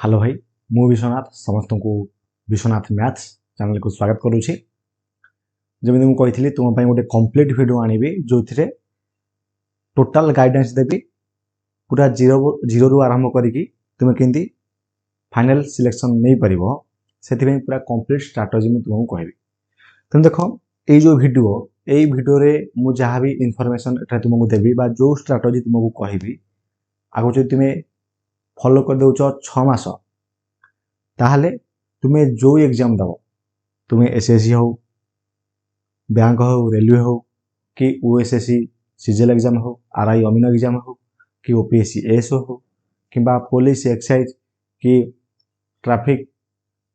Hello भाई मु विश्वनाथ समस्त को विश्वनाथ मैथ्स चैनल को स्वागत करुच्ची। जमी मुझे कही तुम गोटे कंप्लीट वीडियो आनी जो टोटाल गाइडेंस देवी पूरा जीरो रु आरंभ करी तुम्हें केमती फाइनल सिलेक्शन नहीं पार से पूरा कंप्लीट स्ट्राटेजी मुझे तुमको कहबी। तुम देख ये वीडियो रे मु जहाँ भी इनफॉरमेशन तुमको देवी जो स्ट्राटेजी तुमको कहबी आगे जो तुम्हें फॉलो कर दौच 6 मास ताहले तुम्हें जो एग्जाम दब तुम्हें एसएससी हो बैंक हो रेलवे हो कि ओएसएससी सीजीएल एग्जाम हो आरआई अमीन एग्जाम हो कि ओपीएससी एएसओ हो कि पुलिस एक्साइज कि ट्रैफिक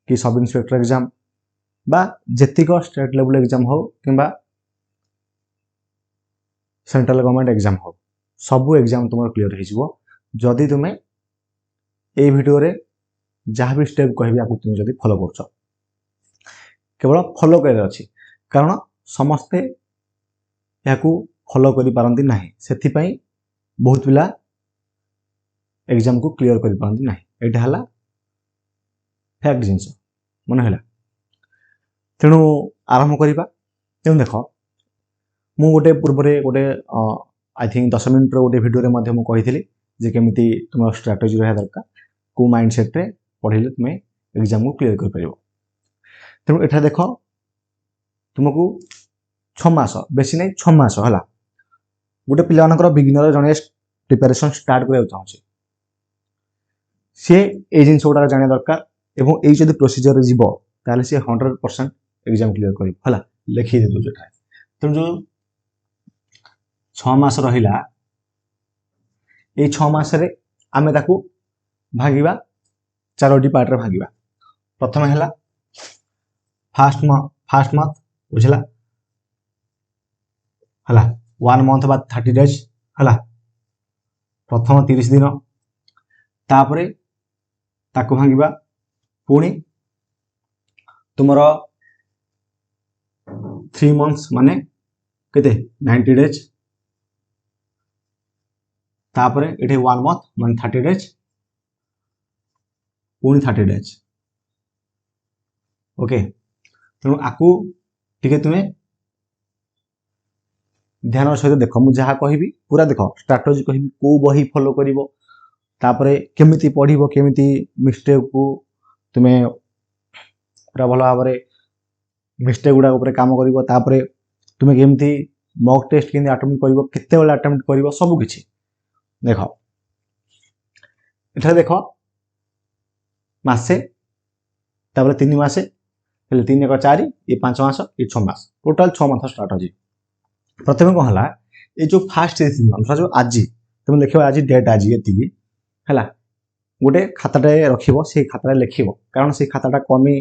कि सब इंस्पेक्टर एग्जाम बा जेतिक स्टेट लेवल एग्जाम हो कि सेंट्रल गवर्नमेंट एग्जाम हो सबू एग्जाम तुम क्लीयर हो जदि तुम्हें ये वीडियो रे जहाँ भी स्टेप कहबी आपको तुम जब फॉलो कर केवल फॉलो कर अच्छी कारण समस्ते या फॉलो कर पारती ना से बहुत पिला एग्जाम को क्लीयर कर पारती ना यहाँ फैक्ट जिनस मन है तेणु आरंभ करवा। तेणु देख मु गोटे पूर्व गोटे आई थिंक 10 मिनट गोटे वीडियो कही जे केमिति तुम स्ट्राटेजी रहा दरकार को माइंडसेट रे पढ़े तुम्हें एग्जाम को क्लीयर कर पार। तेणु एठा देख तुमको 6 मास बेसी नहीं 6 मास है गोटे पिला बिगिनर जड़े प्रिपेरेसन स्टार्ट करने चाहिए सी ये जिन गुड़ा जाना दरकार एवं यही जब प्रोसीजर जीव ताले सी 100% एग्जाम क्लीयर कर लिखी दे दूँ। तेणु जो 6 मास रहा ये 6 मास आम भागिबा 4टी पार्ट रे भागिबा। प्रथम है फास्ट मंथ बुझला है 1 मंथ बाद 30 डेज है प्रथम 30 दिन तापरे ताको भागिबा पुणी तुमर 3 मंथ्स माने केते 90 डेज तापरे ये 1 मंथ माने 30 डेज पुणी 30 डेज ओके। तेणु आपको टिके तुम्हें ध्यान सहित देख मुझे जहाँ कहि पूरा देख स्ट्राटेजी कहि को बही फॉलो कर केमिति पढ़िबो केमिति मिस्टेक को तुम्हें पूरा भल भाव मिस्टेक गुड़ा ऊपर काम कर तुम्हें केमिति मॉक टेस्ट केमिति अटेम्प्ट करिवो केते बेला अटेम्प्ट करिवो सब किछि देख एठा देख मासे तापर 3 मासे 3 1 4 ये 5 मास ये 6 मास टोटाल 6 मास स्ट्राटेजी। प्रथम कौन है ये जो फास्ट जो आज तुम लिख आज डेट आज ये है गोटे खाताटे रखिबो से खाताटा लिखिबो कारण से खाताटा कमी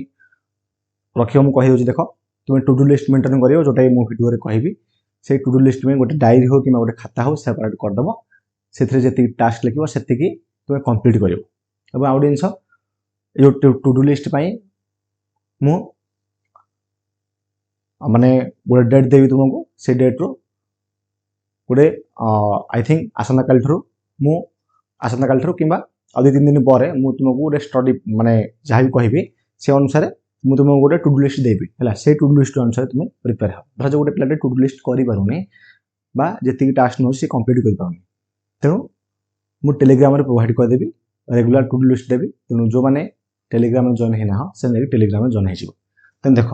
रखिबो मु कहि देख तुम टू डू लिस्ट मेंटेन करियो जोटा मु वीडियो रे कहबी से टू डू लिस्ट में गोटे डायरी हो कि गोटे खाता हो सेपरेट करदेव से जी टास्क लिखो से तुम कंप्लीट कर आउ जिन जो टू डू लिस्ट मु माने गोटे डेट देवी तुमको से डेट रो गोटे आई थिंक आसंता काल मु आसंता काल कि 2-3 दिन पर मु तुमको गोटे स्टडी माने जहाँ भी कहबी से अनुसार मु तुमको गोटे टू डू लिस्ट देवी है से टू डू लिस्ट अनुसार तुम प्रिपेयर हो धर जो गोटे पिलाटे टू डू लिस्ट करें जी टास्क नौ सी कंप्लीट कर तेणु मु टेलीग्राम प्रोवाइड करदेवी रेगुलर टू डू लिस्ट देवी। तेणु जो मैंने टेलीग्राम जॉइन है से टेलीग्राम जॉइन हो तेणु देख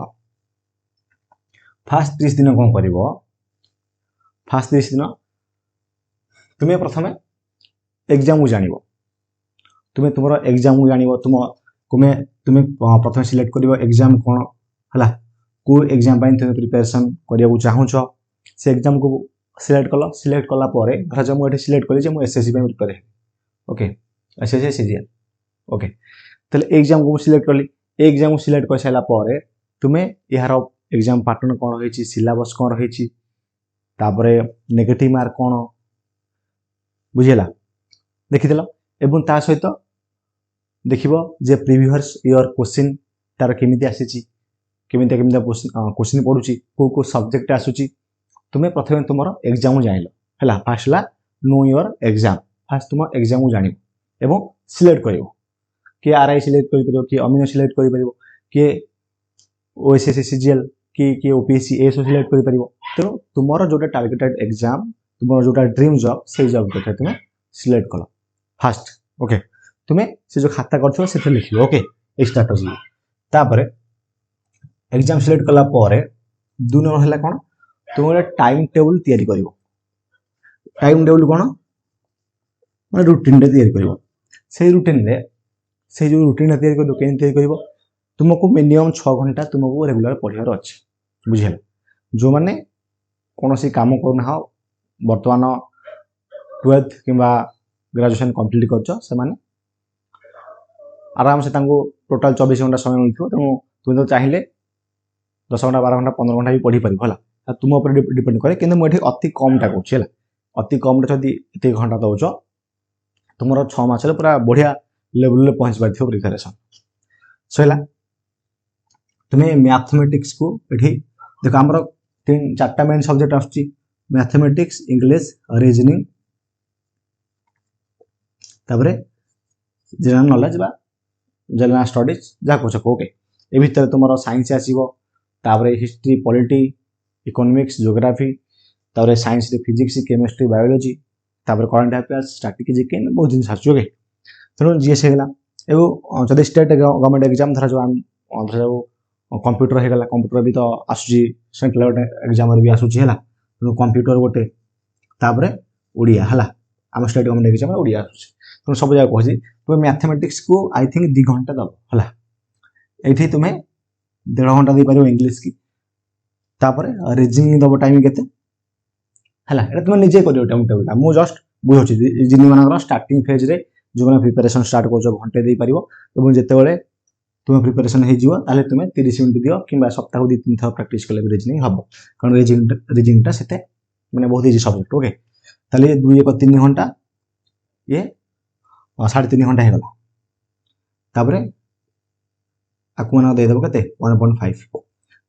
फास्ट 30 दिन कौन कर फास्ट 30 दिन तुम्हें प्रथम एग्जाम को जान तुम्हें तुम एग्जाम को जान तुम्हें तुम्हें प्रथम सिलेक्ट कर एग्जाम कौन है को एग्जाम तुम्हें प्रिपेरेसन करने चाहूच से एग्जाम को सिलेक्ट कला धर जो मुझे सिलेक्ट कली मुझे SSC prepare okay SSC CGL okay तेल एग्जाम को सिलेक्ट कली एग्जाम को सिलेक्ट कर सारापर तुम्हें यार एग्जाम पैटर्न कौन रही सिलेबस कौन रही नेगेटिव मार्क कौन बुझेगा देखीदेल एवं ता सहित देखिबो जे प्रीवियस ईयर क्वेश्चन तार केमिति आसीची केमिति क्वेश्चन पड़ुची को सब्जेक्ट आसुची तुम्हें प्रथम तुम एग्जाम जान है फास्ट ला नो योर एग्जाम फास्ट तुम एग्जाम को जान एवं सिलेक्ट कर किए आरआई सिलेक्ट कर किए अमीनो सिलेक्ट कर किए ओएसएससी सीजीएल कि ओपीएससी ए सब सिलेक्ट कर तेणु तुम जोटा टार्गेटेड एग्जाम तुम जोटा ड्रीम जॉब से जॉब कथा तुम सिलेक्ट कल फास्ट ओके तुम्हें से जो खाता कर से लिख ओके ये स्ट्राटेजी तापर एग्जाम सिलेक्ट कला दु नंबर है कौन तुम गोटे टाइम टेबुल तैयारी कर टाइम टेबुल कौन मैं रुटीन कर से रुटीन से जो रुटीन तैयारी कर तुमको मिनिमम 6 घंटा तुमको रेगुलर पढ़ार अच्छे बुझे जो मैंने कौन सी काम करना बर्तमान 12th कि ग्रेजुएशन कंप्लीट कर आराम से टोटाल 24 घंटा समय मिलता तेणु तुम तो चाहिए 10 घंटा 12 घंटा 15 घंटा भी पढ़ी पार है तुम उपर डिपेंड करे कि मुझे अति कमटा कौन अति कम ये घंटा दौच तुम 6 मास पूरा बढ़िया लेवल में पहुँच पार प्रिपेरेसन सैला तुम्हें मैथमेटिक्स को ये देख आम 4टा मेन सब्जेक्ट आसुच्ची मैथमेटिक्स इंग्लिश रीजनिंग तापरे जनरल नॉलेज बा जनरल स्टडीज जहाँ कह ओके ये भितर तुम साइंस आसो तापरे हिस्ट्री पॉलिटी इकोनॉमिक्स ज्योग्राफी तापरे साइंस रे फिजिक्स केमिस्ट्री बायोलॉजी तापरे करंट अफेयर्स स्टैटिस्टिक्स जीके बहुत जिन आस ओके तेणु जीएस होगा एवं जब स्टेट गवर्नमेंट एग्जाम धर जो कंप्यूटर होगा कंप्यूटर भी तो आसूसी सेंट्रल एग्जाम भी आसूसी है तेणु कंप्यूटर गोटे तापरे ओडिया है आम स्टेट गवर्नमेंट एग्जाम ओडिया आसूसी तेणु सब जगह कहे तुम मैथमेटिक्स को आई थिंक 2 घंटा दब है ये तुम्हें 1.5 घंटा दे पार इंग्लीश की तापर रीजनिंग दब टाइम केते है तुम निजे कर टाइम टेबुल मुझे जस्ट बुझे जिन मान स्टार्टिंग फेज रे जो मैंने प्रिपेरेसन स्टार्ट कर घंटे दे पार जिते तुम प्रिपेरेसन हो तुम्हें 30 मिनट दियो कि सप्ताह 2-3 थर प्रैक्टिस कले रीजनिंग हम कारण रीजनिंगटा से मैंने बहुत इजी सब्जेक्ट ओके ताले 2 1 3 घंटा ये 3.5 घंटा होगा तापर आपको मैंने देदेव के 1.5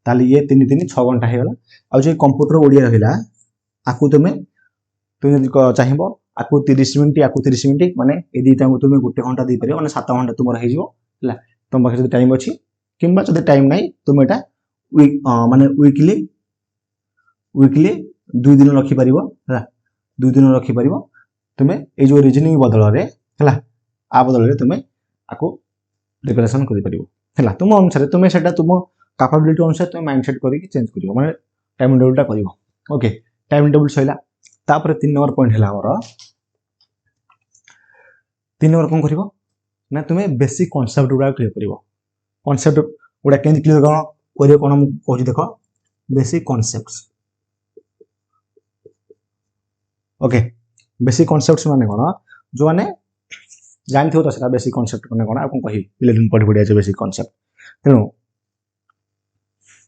ताले ये 3 6 घंटा होगा आ जो कंप्यूटर ओडिया रहा आपको तुम्हें चाहिए आपको 30 मिनट आपको 30 मिनट माने ये दुटा को तुम्हें 1 घंटा दे पार मैंने 7 घंटा तुम है तुम पाखे टाइम अच्छी कि टाइम ना तुम यहाँ माने वीकली 2 दिन रखिपार है 2 दिन रखिपार तुम्हें ये जो रीजनिंग बदल है आ बदल तुम्हें आपको प्रिपेरेसन कर तुम अनुसार तुम्हें से तुम कैपेबिलिटी अनुसार तुम माइंडसेट करके चेंज कर माने टाइम टेबुलटा कर ओके टाइम टेबुल सैला तापर 3 नंबर पॉइंट है आमर 3 नंबर कौन कर ना तुम्हें बेसिक कॉन्सेप्ट गुड़ा क्लियर कर कॉन्सेप्ट गुड़ा के क्लियर कर कौन कहूँ देख basic concepts okay basic concepts माने कौन जो मैंने जानते हो तो सर बेसिक कॉन्सेप्ट मैंने कौन आपको कही इलेक्ट्रॉनिक पढ़ी पढ़ी अच्छे बेसिक कॉन्सेप्ट तेणु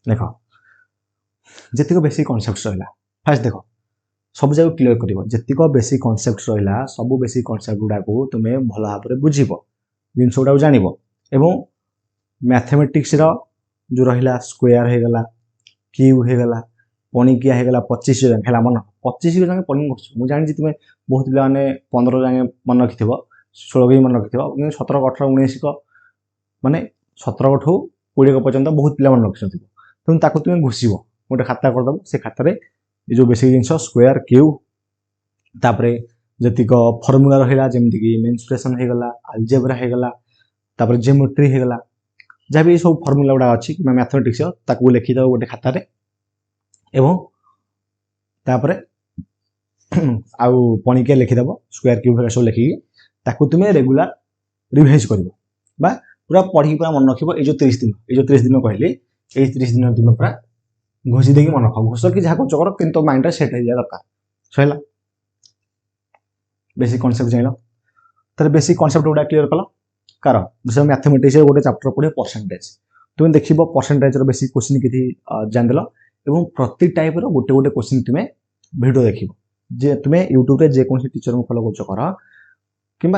देख जितक बेसिक कॉन्सेप्ट रहा फास्ट देख सब जगह क्लियर कर जितक बेसिक कॉन्सेप्ट रहा सब बेसिक कॉन्सेप्ट गुड़ा को तुम्हें भल भाव में बुझ जिनस गुड़ा जान एवं मैथमेटिक्स जो रहा स्क्वायर होगला क्यूब होगला पणिकिया होगला 25 है मन 25 जाए पढ़ी मुझे जानी तुम्हें बहुत पिला 15 जाए मन रखि 16 भी मन रखि 17 18 19 माने 17 ठू 20 पर्यटन बहुत पिला मन रखी तेणु ताको तुम्हें घुषब गोटे खाता करदेव से खातार ये जो बेसिक जिन स्क्वायर क्यूब तापर जतिक फर्मूला रहा जमीक मेन्सुरेशन होगला आलजेब्रा होगला तापर जियोमेट्री होगला जहाँ भी सब फर्मूला गुड़ा अच्छी कि मैथमेटिक्स ताकू लिखिद गोटे खातार एवं तापर आउ पणिकिया लिखिदेव स्क्वायर क्यूब सब लिखिकी ताकू तुम्हें रेगुलर रिवाइज कर पूरा पढ़ी पूरा मन रख ये 30 दिन कहली ये 30 दिन तुम्हें पूरा घोषी देकी मन रख घोष कि जहाँ कर कि माइंड सेट हो जाए दरकार सैला बेसिक कॉन्सेप्ट जान तर बेसिक कॉन्सेप्ट गुड़ा क्लियर कल कार जैसे मैथमेटिक्स गोटे चैप्टर पढ़े परसेंटेज तुम्हें देख परसेंटेज बेसिक क्वेश्चन कि जानदेल और प्रति टाइप गोटे गोटे क्वेश्चन तुम्हें वीडियो देख जे तुम्हें यूट्यूब रे जेको टीचर को फॉलो कर कि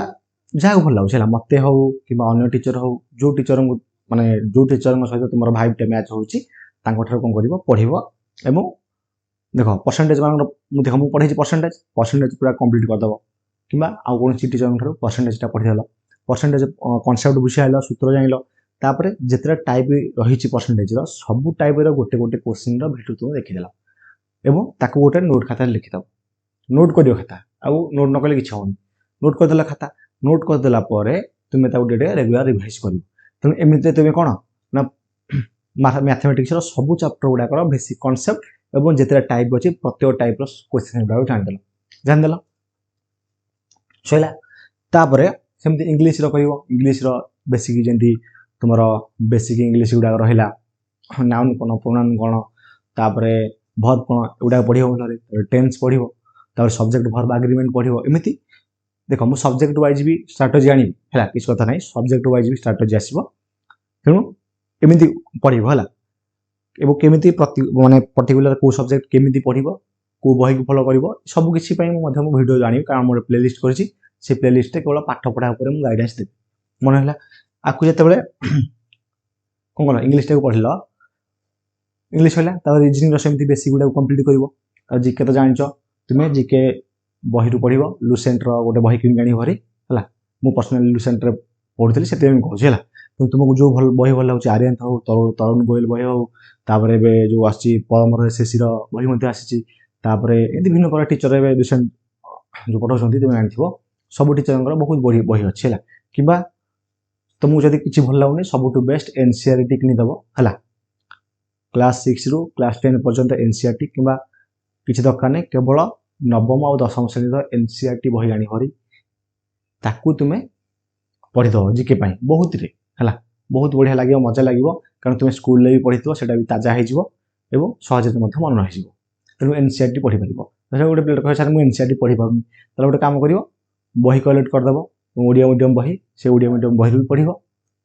जहाँ भल लगे मत हो कि अन्य टीचर हो जो टीचर माने जो टीचर सहित तुम भाइबटे मैच होची कौन कर पढ़व एवं देख परसेंटेज मान देख मुझे पढ़े परसेंटेज पूरा कंप्लीट करदेव कि आउ कौन टीचर परसेंटेज पढ़ीदेल परसेंटेज कॉन्सेप्ट बुझाइल सूत्र जानिल तापर जेतरा टाइप रही परसेंटेज सब टाइप गोटे गोटे क्वेश्चन भिडियो तुम देखीदेल एवं ताको गोटे नोट खाता लिखिद नोट कर खाता आउ नोट न कले किसी होनी नोट करदेला खाता नोट करदेला तुम्हें रेगुलर रिभाइज कर तेणु एमती तुम्हें कौन ना मैथमेटिक्स सब चैप्टर गुड़ाक बेसिक कॉन्सेप्ट एवं जिते टाइप अच्छी प्रत्येक टाइप क्वेश्चन गुड़ाक जानिदेल सैला तापर सेमती इंग्लीश इंग्लीश बेसिक जमी तुम बेसिक इंग्लीश गुड़ाक रहा नाउन कौन प्रोनाउन कौन तापर वर्ब कौन एगुड़ा पढ़ो टेन्स पढ़ो तापर सब्जेक्ट वर्ब एग्रीमेंट पढ़ो एमती देख मु सब्जेक्ट वाइज भी स्ट्राटेजी आनी है किसी कथा ना सब्जेक्ट वाइज भी स्ट्राटेजी आसो तेणु एमती पढ़ो है एवं केमी माने पर्टिकुलर को सब्जेक्ट केमी पढ़ो को बही को फॉलो कर सब किसी वीडियो जानी कारण मोर प्लेलिस्ट कर प्लेलिस्ट केवल पाठ पढ़ा मुझे गाइडेंस देवी मन है आपको जिते कौन कौन इंग्लीश टाइम पढ़ल इंग्लीश है रिजनिंग सेमती बेसिक गुड़ा कंप्लीट कर जिके तो जान तुम्हें जिके बही रू पढ़ो लुसेंट गोटे बही किन आनी भरी है मुझे पर्सनाली लुसेंट पढ़ुली से कहूँ है तुमको जो भल बही भल लगे आर्यंत हो तरुण गोयल बही हो तापर जो आसी परम शेषी बही आसी एमती भिन्न प्रकार टीचर ए लुसेंट जो पढ़ाऊँ तुम्हें जानी सब टीचर बहुत बड़ी बही अच्छी है कि तुमको जब किसी भल लगुनि सबुठ बेस्ट एनसीईआरटी किनीदेव है क्लास 6 रु क्लास 10 पर्यंत एनसीईआरटी कि किसी दरकार नहीं केवल नवम और दशम श्रेणी एनसीईआरटी बही आनी भरी ताकू तुम्हें पढ़ीदेव जिके बहुत रे है बहुत बढ़िया लगे मजा लगे कारण तुम्हें स्कूल भी पढ़ी से भी ताजा हो सहज मन रही तेणु एनसीईआरटी पढ़ी पार गोटे प्लेट कह सर मुझे एनसीईआरटी पढ़ी पार्नी गोटे काम कर बही कलेक्ट करदेव ओडिया मीडियम बही से ओडिया मीडियम बही भी पढ़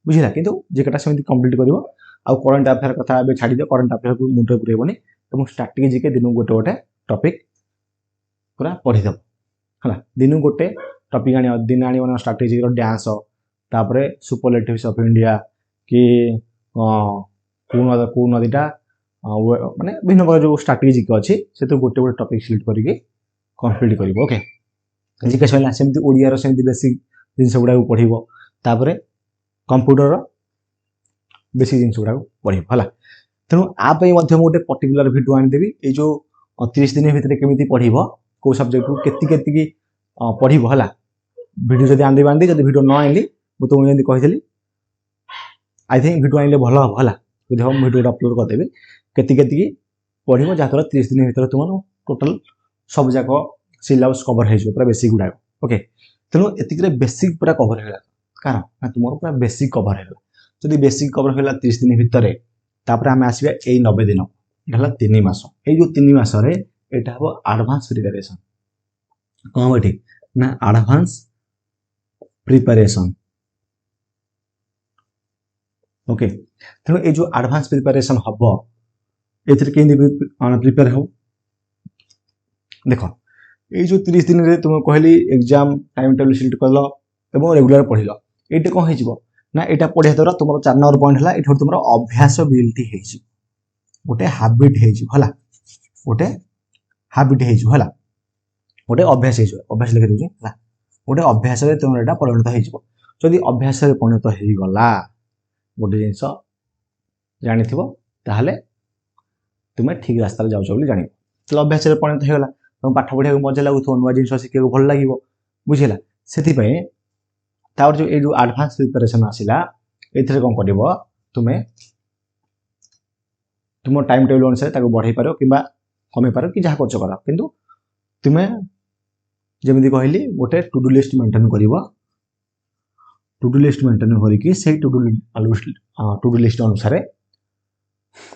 बुझा कि जिकेटा सेमती कम्प्लीट कर करंट अफेयर कथा छाड़ी दियो करंट अफेयर को मुंडे पुरेबनी और स्टार्टिंग जिके दिन गोटे गोटे टॉपिक पूरा पढ़ीदेव है दिन गोटे टॉपिक आनी दिन आनी स्ट्राटेजी डांस तापर सुपरलेटिव्स ऑफ इंडिया कि कौ नदीटा माने भिन्न प्रकार जो स्ट्राटेजी जिके अच्छी से गोटे गोटे टॉपिक सिलेक्ट करके कंप्लीट कर ओके जिके सैला सेमती ओडिया सेमती बेसिक जिनस गुड़ा पढ़ो तापर कंप्यूटर बेसिक जिनस गुड़ा पढ़ो है तेणु आप गोटे पर्टिकुलर वीडियो आनीदेवी ये जो 30 दिन भितर केमी पढ़ो कौ सब्जेक्ट को केती पढ़ो है वीडियो जब आनी जब वीडियो न आनी मुझे तुमको कही आई थिंक वीडियो आने भल हम है जो हम वीडियो अपलोड करदेवी केती पढ़ो जहाँद्वारा 30 दिन भितर तुम टोटाल सब जाक सिलेबस कवर हो पूरा बेसिक गुड़ाक ओके तेणु ये बेसिक पूरा कवर हो कारण तुम पूरा बेसिक कवर हो जब बेसिक कवर हो 30 दिन भितर तापर आम आसवा यही 90 दिन है 3 मास ये 3 मास यहाँ हम आडभांस प्रिपेरेसन कौन हम ये ना आडभांस प्रिपेरेसन ओके तेणु ये जो आडभांस प्रिपेरेसन हम ये प्रिपेयर हो देख ये जो 30 दिन रे तुम कहली एग्जाम टाइम टेबल सिलेक्ट कर रेगुलर पढ़ल ये कौन हो ना यहाँ पढ़िया द्वारा तुम 4 नंबर पॉइंट है ये तुम अभ्यास बिल्टी गोटे हाबिट है गोटे हाबिट है गोटे अभ्यास अभ्यास लिखी दूसरी है गोटे अभ्यास तुम यहाँ परिणत होदी अभ्यास परिणत हो गला गोटे जिनस जानी ताहले तुम्हें ठीक रास्ता जाऊच जान तो अभ्यास परिणत होगा तुम पाठ पढ़ा मजा लगुथ नुआ जिन शिखा भल लगे बुझेगा से तार जो ये जो एडवांस प्रिपेरेसन आसला ये कौन कर तुम्हें तुम टाइम टेबल अनुसार बढ़ाई पार कि कमे पार कि जहाँ खर्च कर कि तुम्हें जमी कहली गोटे टू डू लिस्ट मेंटेन कर टू डू लिस्ट मेंटेन करके से टू डू लिस्ट अनुसार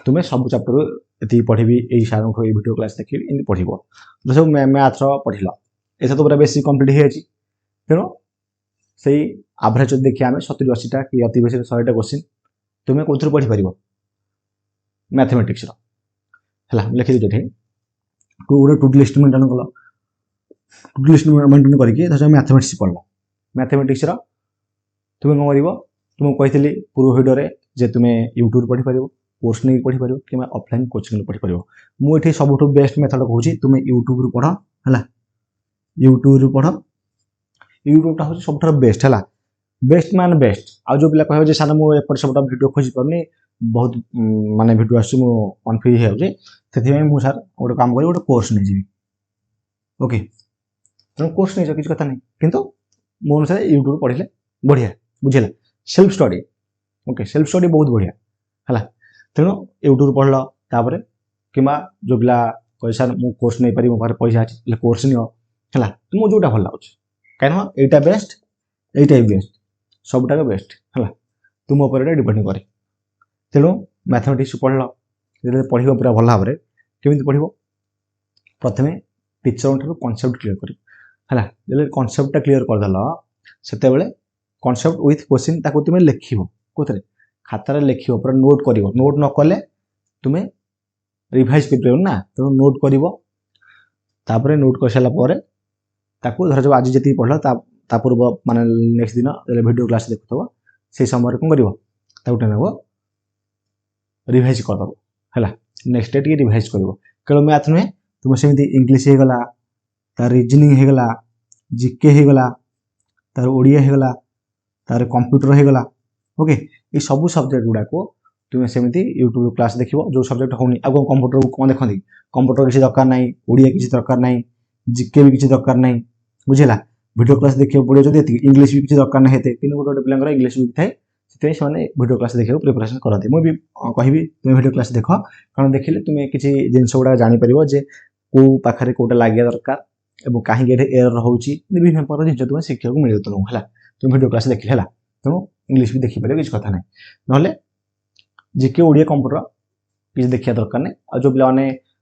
तुम्हें सब चैप्टर ये पढ़ी यही सार वीडियो क्लास देखिए इमती पढ़ो सब मैथ्स पढ़ल ये तो पूरा बेसिक कम्प्लीट हो तेणु से एवरेज देखिए आम 70-80टा कि अति बेसी 100टा क्वेश्चन तुम्हें कौन पढ़ी पार मैथमेटिक्स है लिखी दे गोटे टू डू लिस्ट मेंटेन कल टू डू लिस्ट मेंटेन करके मैथमेटिक्स पढ़ल मैथमेटिक्स तुम्हें कौन कर तुमको कही पूर्व भिडियो जे तुम्हें यूट्यूब पढ़ी पार कोर्स नहीं पढ़ी पार कि ऑफलाइन कोचिंग पढ़ी पार मुझे सब बेस्ट मेथड कहूँ तुम्हें यूट्यूब रू पढ़ है यूट्यूब रू पढ़ यूट्यूबटा हूँ सब बेस्ट है बेस्ट मान बेस्ट आउ जो पिला कहबे जे सारा मु एपर सब वीडियो खोजी परनी बहुत माने वीडियो आसी मु कन्फ्यूज हे जे सेथि में मु सर गोटे काम करी गोटे कोर्स नै जीवी ओके तेणु कोर्स नहीं किसी कथा नहीं किंतु मो अनुसार यूट्यूब पढ़ले बढ़िया बुझेगा self study okay self study बहुत बढ़िया है तेणु यूट्यूब पढ़ल तापर कि जो पिला कह सर मु कोर्स नहीं पारि मो पारे पैसा अच्छे कोर्स नियो है तुमको जोटा भल लगुच कहीं एटा बेस्ट एटा ही बेस्ट सबटा बेस्ट है तुम उपर डिपेंड करे तेणु मैथमेटिक्स पढ़ल जो पढ़ पूरा भल भाव केमी पढ़ प्रथम टीचर ठार कनसेप्ट क्लीयर कर है कनसेप्टा क्लीयर करदेल से कनसेप्ट विथ क्वेश्चन ताको तुम लिख कौन खातार लिख पूरा नोट कर नोट न कले तुम्हें रिभाइज कर ना तेणु नोट कर नोट कर सारापर धर जो आज जी पढ़ल पूर्व माने नेक्स्ट दिन वीडियो क्लास देखुव से समय कौन कर रिभाइज करदेव है नेक्स्ट डे रिभाइज कर केवल मैथ नुहे तुम सेमती इंग्लीश होगला तार रिजनिंग होगला जीके होगला तार ओडिया होगला तार कंप्यूटर होगला ओके ये सब सब्जेक्ट गुड़ाक तुम सेमती यूट्यूब क्लास देख जो सब्जेक्ट होनी आगे कंप्यूटर कौन देखती कंप्यूटर किसी दरकार ना ओडिया किसी दरकार ना जीके भी किसी दरकार ना बुझेगा वीडियो क्लास देखा पड़ो जो इंग्लीश भी किसी दरकार ना होते कि गोटे गोटे पिला इंग्लीश भी थाए से वीडियो क्लास देखा प्रिपरेशन करते मुझे कहि तुम वीडियो क्लास देख कारण देखिले तुम किसी जिनस गुड़ा जापर जे कौ पाखे कौटा लगे दरकार और कहीं एरर होची विभिन्न प्रकार जिन तुम शिक्षा को मिले तुमको है तुम वीडियो क्लास देखिले है तेणु इंग्लीश भी देखिपर किसी कथा ना ना जीके ओडिया कंप्यूटर किसी देखा दरकार नहीं आ जो पे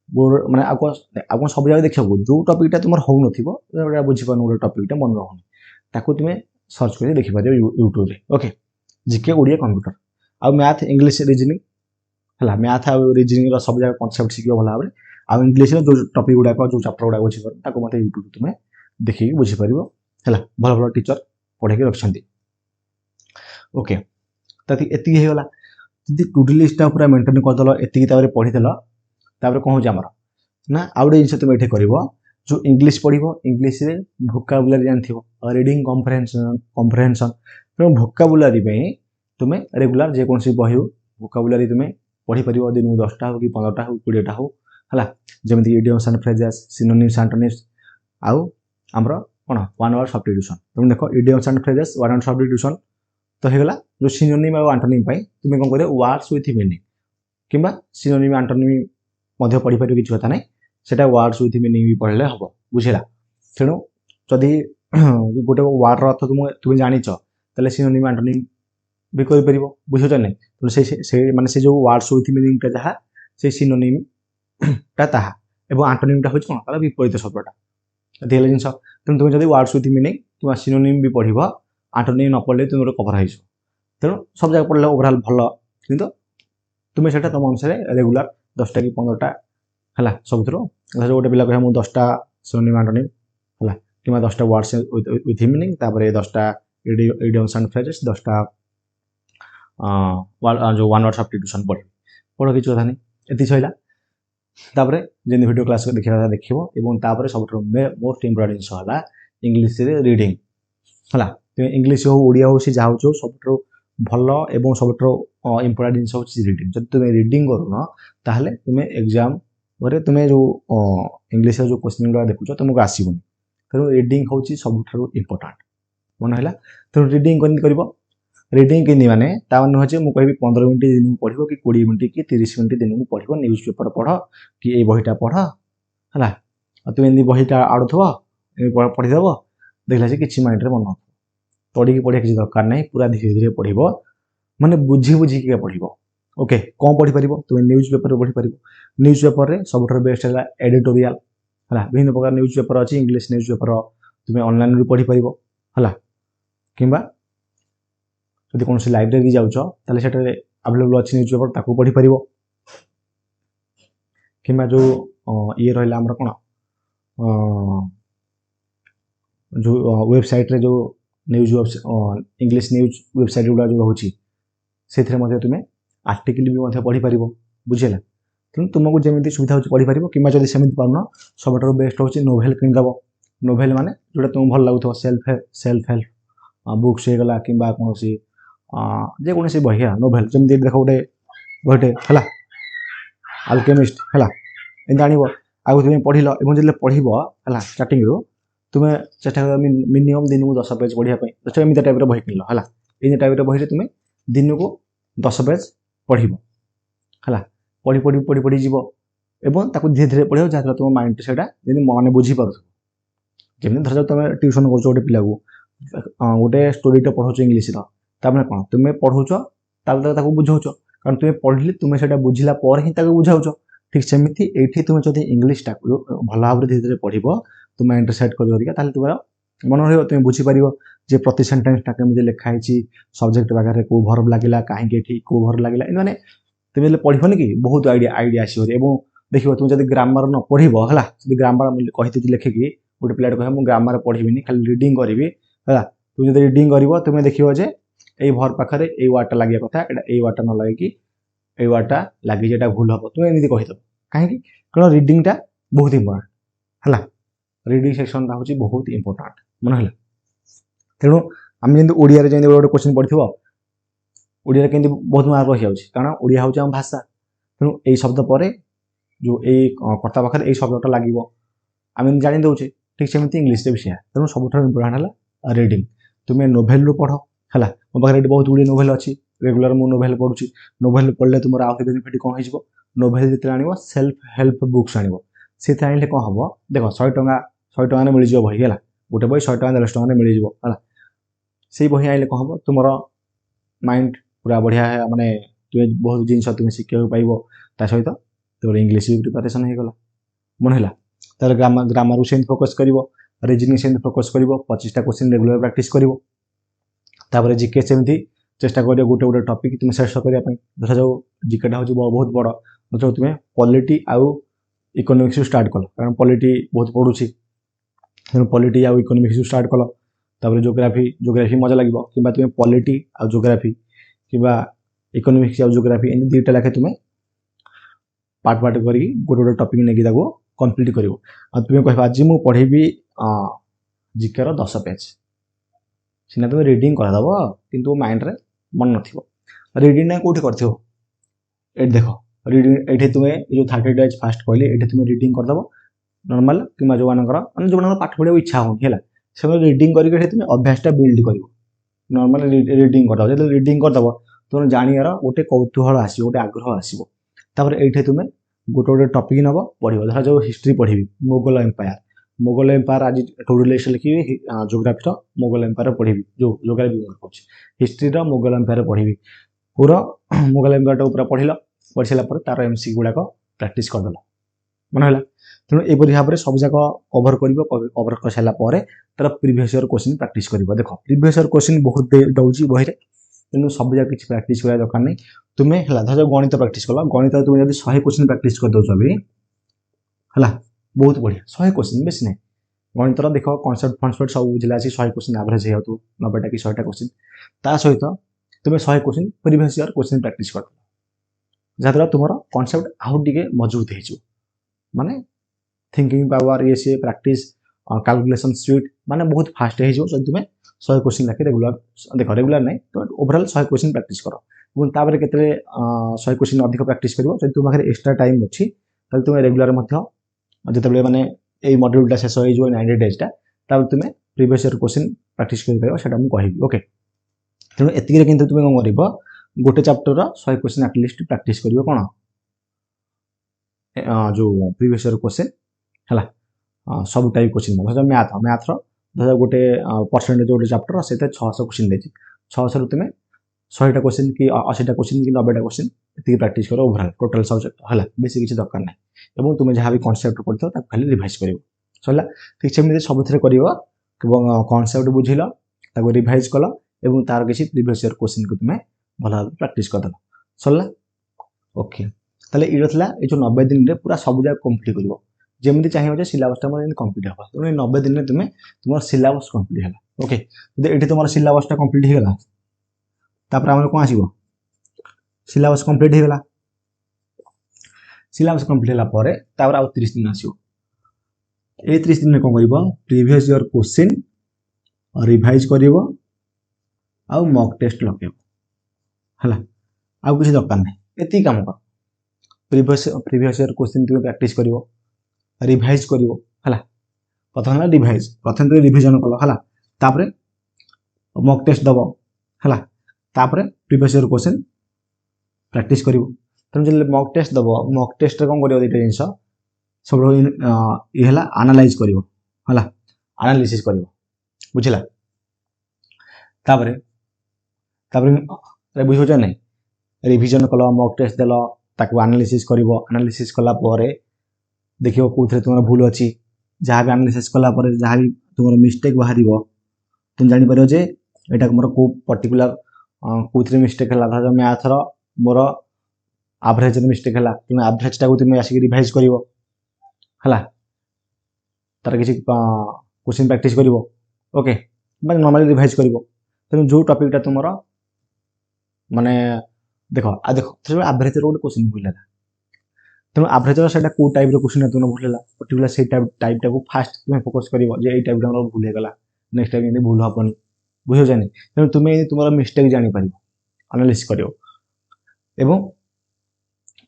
मैंने आगे सब जगह देखा जो टपिकटा तुम हो बुझीपार गोटे टपिकटा मन रखुनी ताकू तुम सर्च कर देखिपर YouTube okay GK Odia computer आ मैथ इंग्लीश रिजनिंग है मैथ आ रिजनिंग सब जगह कनसेप्ट शिख भल भाव आ इंग्लीश जो टपिक गुड़ाक जो चैप्टर गुड़ाक बुझीपार मत यूट्यूब तुम देखिए बुझीपर है भल भल टीचर पढ़े रखिंट ओके एति होगा जी टू डू लिस्टा पूरा मेंटेन करदेल एति पढ़ीदेल कौन हो ना आउ गए जिन तुम ये कर जो इंग्लीश पढ़ इंग्लीश भोकाबुलारी जानथिबो रीडिंग कम्प्रेहेंशन तेणु भोकाबुलारी तुम रेगुलर जेकोसी बही भोकाबुलारी तुम पढ़ी पार दिन को 10टा हो कि 15टा हो 20टा हो है जमी idioms and phrases synonyms antonyms आउ आमर कौन 1 वर्ड सब्स्टिट्यूशन तुम देख idioms and phrases 1 word substitution तो होगा जो सिनोनिम और एंटोनिम तुम कौन कर वर्ड्स विथ मीनिंग कि सिनोनिम एंटोनिम पढ़ी पार किसी कथा ना सेटा वर्ड्स विथ मीनिंग भी पढ़ले हम बुझेगा तेणु जदि गोटे वर्डर अर्थ तुम जान तेल सिनोनिम एंटोनिम भी कर बुझे ना तो से माने से जो वर्ड्स विथ मीनिंग टा जहाँ से सिनोनिम टा ताहा एवं एंटोनिम टा हो कौन विपरीत शब्दटा ये जिन तेणु तुम जब वर्ड्स विथ मीनिंग तुम सिनोनिम भी पढ़ एंटोनिम न पढ़ले तुम कभर हो तेणु सब जगह पढ़ले ओवरऑल भल कि तुम से तुम अनुसार रेगुलर 10टा कि 15टा है सब गोटे पिला कह 10टा सिनोनिम एंटोनिम है कि 10टा वर्ड्स विथ मीनिंग तापर 10टा इडियम्स एंड फ्रेजेस 10टा जो 1 वर्ड सब्स्टिट्यूशन पढ़ किसी कथा नहीं ये सैला तापर जमी वीडियो क्लास देखा देखिए सब मोस्ट इम्पोर्टेंट जिन है इंग्लीश रीडिंग है तुम इंग्लीश हो ओडिया हो सी जहाँ हो सब भल एवं सब इम्पोर्टेंट जिन हूँ रिडिंग जब तुम रिडिंग करूना ताहले तुम एग्जाम तुम जो इंग्लीश जो क्वेश्चन गुड़ा देखुच तुमको आसबनी तेणु रिडिंग हूँ सब इम्पोर्टाट मन है तेणु रिडिंग कर रिडिंग कि माने नुहे जे मुझे 15 मिनट दिन को पढ़ कि 20 मिनट कि 30 मिनट दिन को पढ़ न्यूज पेपर पढ़ कि ये बहीटा पढ़ है तुम एमती बहीटा आड़ुव पढ़ीदेव देखला से किसी माइंड मन तड़िकी पढ़ा किसी दरकार ना पूरा धीरे धीरे पढ़ माने बुझी बुझिका पढ़ ओके कौन पढ़ी पार तुम न्यूज पेपर पढ़ी पार न्यूज पेपर रे सब बेस्ट है एडिटोरियल है विभिन्न प्रकार न्यूज पेपर अच्छी इंग्लीश न्यूज पेपर तुम ऑनलाइन भी पढ़ी पार है कि जब कौन लाइब्रेरी जाऊच अवेलेबल अच्छी न्यूज पेपर ताको पढ़ी पार कि जो ये रहा आमर कौन जो वेबसाइट रे जो न्यूज इंग्लीश न्यूज वेबसाइट गुड़ा जो रोचे से तुम्हें आर्टिकल भी पढ़ी पार बुझेगा तेणु तुमको जमी सुविधा हो पढ़ी पार कि जब सेमती पारन सब बेस्ट हूँ नोभेल किनदेव नोभेल माने जोटा तुमको भल लगुव सेल्फ हेल्प बुक्स होगा कि कौन जेकोसी बही है नोभेल जमी देख गोटे बहीटे है आल्केमिस्ट है एम जान आगे तुम्हें पढ़ल और जो पढ़ है स्टार्टिंग रू तुम्हें चेष्टा कर मिनिमम दिन को 10 पेज पढ़ाई जैसे एमती टाइप बही किन है ये टाइप बही तुम्हें दिन को 10 पेज पढ़ है पढ़ी पढ़ी पढ़ी पढ़ी जीव एवं धीरे धीरे पढ़ो जहाँ तुम माइंड से मन बुझीपार जमी धर तुम ट्यूशन कर गोटे पिला गोटे स्टोरीटे पढ़ाऊ इंग्लीश कौन तुम्हें पढ़ाऊच बुझाऊच कारण तुम्हें पढ़ले तुम्हें से बुझला पर ही बुझाऊच ठीक सेमती ये तुम्हें जो इंग्लीश भल भाव धीरे धीरे पढ़ तुम माइंड सेट कर तुम मन रहा तुम बुझीपार जे प्रति सेन्टेन्सटा केमी लिखाई सब्जेक्ट बारे कौ भर्ब लगे कहीं कौ भर्ब लगे मैंने तुम्हें पढ़नी कि बहुत आइडिया आसो देख तुम जब ग्रामर न पढ़ है ग्रामर कही लिखिकी गोटे पिलाटे कह मुझे ग्रामर पढ़ी खाली रिडिंग करी है तुम जो रिडिंग कर तुम्हें देखो जे ये भर पाखे ये वार्डटा लगे कथा ये वार्डटा न लगे ये वार्डटा लगे भूल हम तुम्हें एमती कहीदेव कहीं कारण रिडिंगटा बहुत इंपोर्टाट है रिडिंग सेक्शनटा हूँ बहुत इंपोर्टाट मन है तेणु आम जमी ओडिया जमी गोटे क्वेश्चन पढ़ ओडिया के बहुत मार्क रही जाऊँगी कारण ओडिया हूँ आम भाषा तेणु यही शब्द पर जो यही कर्ता पाखे यही शब्दटा लगे आम जानी दौचे ठीक सेमती इंग्लीश भी सेया तेणु सब इंपोर्टाट है रिडिंग तुम्हें नोभेल रू पढ़ है मो पाखे बहुत गुड़ी नोभेल अच्छी रेगुलर मु नोभेल पढ़ुची नोभेल पढ़ले तुम आउ बेनिफिट कौन हो नोभेल जो आन सेल्फ हेल्प बुक्स आण से आने कौन हम देख 100 टଙ୍କା मिल जाए बही है गोटे बही 100 टଙ୍କା 150 टଙ୍କା मिल जाए से बही आने कौन हम तुम माइंड पूरा बढ़िया है माने तुम्हें बहुत जिन तुम्हें शिखा पाइब ता सहित तुम इंग्लीश भी प्रिपेरेसन होगा मन है तार ग्रामर से फोकस कर रिजनिंग से फोकस कर 25टा क्वेश्चन रेगुलर प्रैक्टिस कर जिके सेमती चेष्टा कर गोटे गोटे टॉपिक तुम शेष करने धर जाओ जिकेटा हूँ बहुत बड़ मतलब तुम्हें पॉलिटी आउ इकोनॉमिक्स स्टार्ट कल कारण पॉलिटी बहुत पढ़ुची तेणु पॉलिटी आउ इकोनॉमिक्स स्टार्ट कल तापर जोग्राफी मजा लगे कि तुम्हें पॉलिटी आउ जोग्राफी कि इकोनॉमिक्स आउ जोग्राफी एम दुईटा लाखे तुम्हें पार्ट पार्ट कर गोटे गोटे टॉपिक नहीं कंप्लीट कर तुम्हें कह आज मुझे पढ़ेबी जिकेर 10 पेज सीना तुम रिडिंग करदेव कि माइंड रे मन न रिडिंग ना कौटी कर देख रिडिंग ये तुम्हें जो 30 डेज फास्ट कहली ये तुम्हें रिडिंग करदेव नॉर्मल कि जो मैंने जो पाठ पढ़ा इच्छा होनी है से रिडिंग करके तुम्हें अभ्यासटा बिल्ड कर नॉर्मल रिडिंग करदेव जो रिडिंग करदेव तुम जानियार गोटे कौतूहल आसो गोटे आग्रह आसो ये तुम्हें गोटे गोटे टॉपिक नब पढ़ धर जो हिस्ट्री पढ़ी मोगल एम्पायर आज टूरिस्ट लिखी जोग्राफी मोगल एम्पायर पढ़ी जो जोग्राफी कहूँ हिस्ट्री मोगल एम्पायर पढ़ी पूरा मोगल एम्पायर पूरा पढ़ सारापर तार एमसी गुड़ाक प्राक्ट करदेल मन है तेणु यहपरी भाव में सब जाक कभर कवर कर सारापर तार प्रीवियस ईयर क्वेश्चन प्राक्ट कर देख प्रीवियस ईयर क्वेश्चन बहुत दौर बही तेणु सब जाक किसी प्राक्ट करा दरकार नहीं तुम्हें है धर गणित प्राक्ट कल गणित तुम्हें जब 100 क्वेश्चन प्राक्ट कर दौच भी है बहुत बढ़िया 100 क्वेश्चन बेस नहीं गणितर देख कनसेप्ट फनसेप्ट सब बुझे 100 क्वेश्चन एवरेज हो 90टा कि 100टा क्वेश्चन ता सहित तुम्हें 100 क्वेश्चन प्रीवियस ईयर क्वेश्चन प्राक्ट कर जहाँद्वारा तुम कनसेप्ट आउ टे मजबूत हो माने थिंकिंग पावर ये सी प्रैक्टिस कैलकुलेशन स्पीड माने बहुत फास्ट हो तुम्हें 100 क्वेश्चन लाखे रेगुलर देख रेगुलर नहीं तो ओवरऑल 100 क्वेश्चन प्राक्टिस कर तापर के 100 क्वेश्चन अधिक प्राक्टिस कर तुम पाखे एक्स्ट्रा टाइम अच्छी तुम्हें रेगुलर जिते मैंने ये मड्यूलटा शेष हो 90 डेजटा तुम्हें प्रीवियस ईयर क्वेश्चन प्राक्टिस कर मुझे ओके तेणु एतिक तुम्हें कौन कर गोटे चैप्टर 100 क्वेश्चन एटलिस्ट प्राक्टिस कर कौन जो प्रीवियस ईयर क्वेश्चन है सब टाइप क्वेश्चन धर मैथ्र धर गोटे परसेंटेज गोटे चैप्टर से 600 क्वेश्चन देती 600 तुम्हें 100टा क्वेश्चन कि 80टा क्वेश्चन कि 90टा क्वेश्चन ये प्राक्टिस कर ओवरऑल टोटल सब्जेक्ट है बेस किसी दरकार ना और तुम्हें जहाँ भी कनसेप्ट पढ़ो खाली रिवाइज कर सरला ठीक से सब कर कनसेप्ट बुझिल रिवाइज कल और तार किसी प्रीवियस ईयर क्वेश्चन को तुम्हें भल भाव प्राक्टिस करदेल सरला ओके ताले ये ये जो 90 दिन में पूरा सब जगह कम्प्लीट कर जमी चाहिए सिलेबसटा मोर कम्प्लीट हम तेणु 90 दिन में तुम्हें तुम सिलेबस कम्प्लीट है ओके ये तुम सिलेबसटा कम्प्लीट होगा तापर आम कौन आसो सिलेबस कम्प्लीट होगा सिलेबस कम्प्लीट होगा आउ 30 दिन आसो ये 30 दिन में कौन कर प्रीवियस ईयर क्वेश्चन रिवाइज कर आउ मॉक टेस्ट लगे है आउ किसी दरकार नहीं एति काम कर प्रीवियस ईयर क्वेश्चन तुम प्रैक्टिस करिवो रिवाइज करिवो है प्रथम है रिवाइज प्रथम तो रिविजन कल है तापरे मॉक टेस्ट दब है तापरे प्रीवियस ईयर क्वेश्चन प्रैक्टिस करिवो तुम जब मॉक टेस्ट दब मॉक टेस्ट रे कोन करिवो दुईटा जिंस सब ये है एनालाइज करिवो है एनालिसिस करिवो बुझिला तापरे तापरे बुझो जे नहीं रिविजन कल मॉक टेस्ट देल ताकू एनालिसिस करिवो एनालिसिस कला परे देखियो कोथरे तुमर भूल अछि जहाँ भी एनालिसिस कला परे जहाँ भी तुमर मिस्टेक बाहरिवो तुम जानि परियो जे एटा मोर को पर्टिकुलर कोथरे मिस्टेक हला धर मैथ रो मोर एवरेज रे मिस्टेक हला तुम एवरेज टाकू तुम आसी रिवाइज करिवो हला तार किसी क्वेश्चन प्रैक्टिस करिवो ओके बस नॉर्मली रिवाइज करिवो तुम जो टॉपिकटा तुमर माने देखो आ देखो एवरेज रो क्वेश्चन भूल तेणु एवरेज से कौ टाइप क्वेश्चन तुम भूल पर्टिकुलर से टाइप टाक फास्ट तुम फोकस कर टाइप भूल होगा नेक्स्ट टाइम भूल हेनी बुझे जानी तेणु तुम्हें तुम मिस्टेक जापर एनालिसिस कर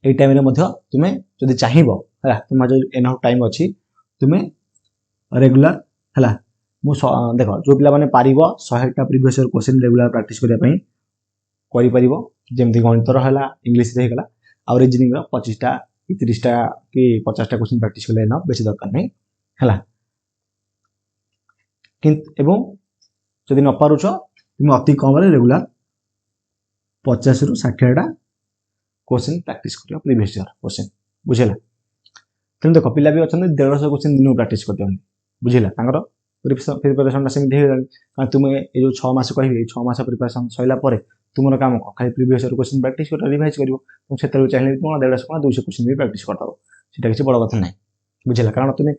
ये टाइम तुम्हें जब चाहब है तुम जो एनफ टाइम अच्छी तुम्हें रेगुलर है देख जो पाने पार 100टा previous year question regular practice करने जमी गणित रहा इंग्लीश होगा आउ रिजनिंग 25टा कि 30टा कि 50टा क्वेश्चन प्रैक्टिस कले एनफ बेसी दरकार नहीं है जदि न पारुछ तुम अति कम रेगुलर 50 रु 60टा क्वेश्चन प्रैक्टिस कर प्रीवियस ईयर क्वेश्चन बुझेगा तेणु देख पिला भी अच्छा 150 क्वेश्चन दिन प्रैक्टिस कर दिखाँ बुझेगा प्रिपरेशन सेमती हो तुम ये जो 6 मास कह 6 मास प्रिपरेशन सरला तुम काम खाली प्रीवियस ईयर क्वेश्चन प्रैक्टिस कर रिवाइज कर तुम से चाहिए तुम 150 200 क्वेश्चन भी प्रैक्टिस करदे सीटा किसी बड़ कथा ना बुझेगा कारण तुम्हें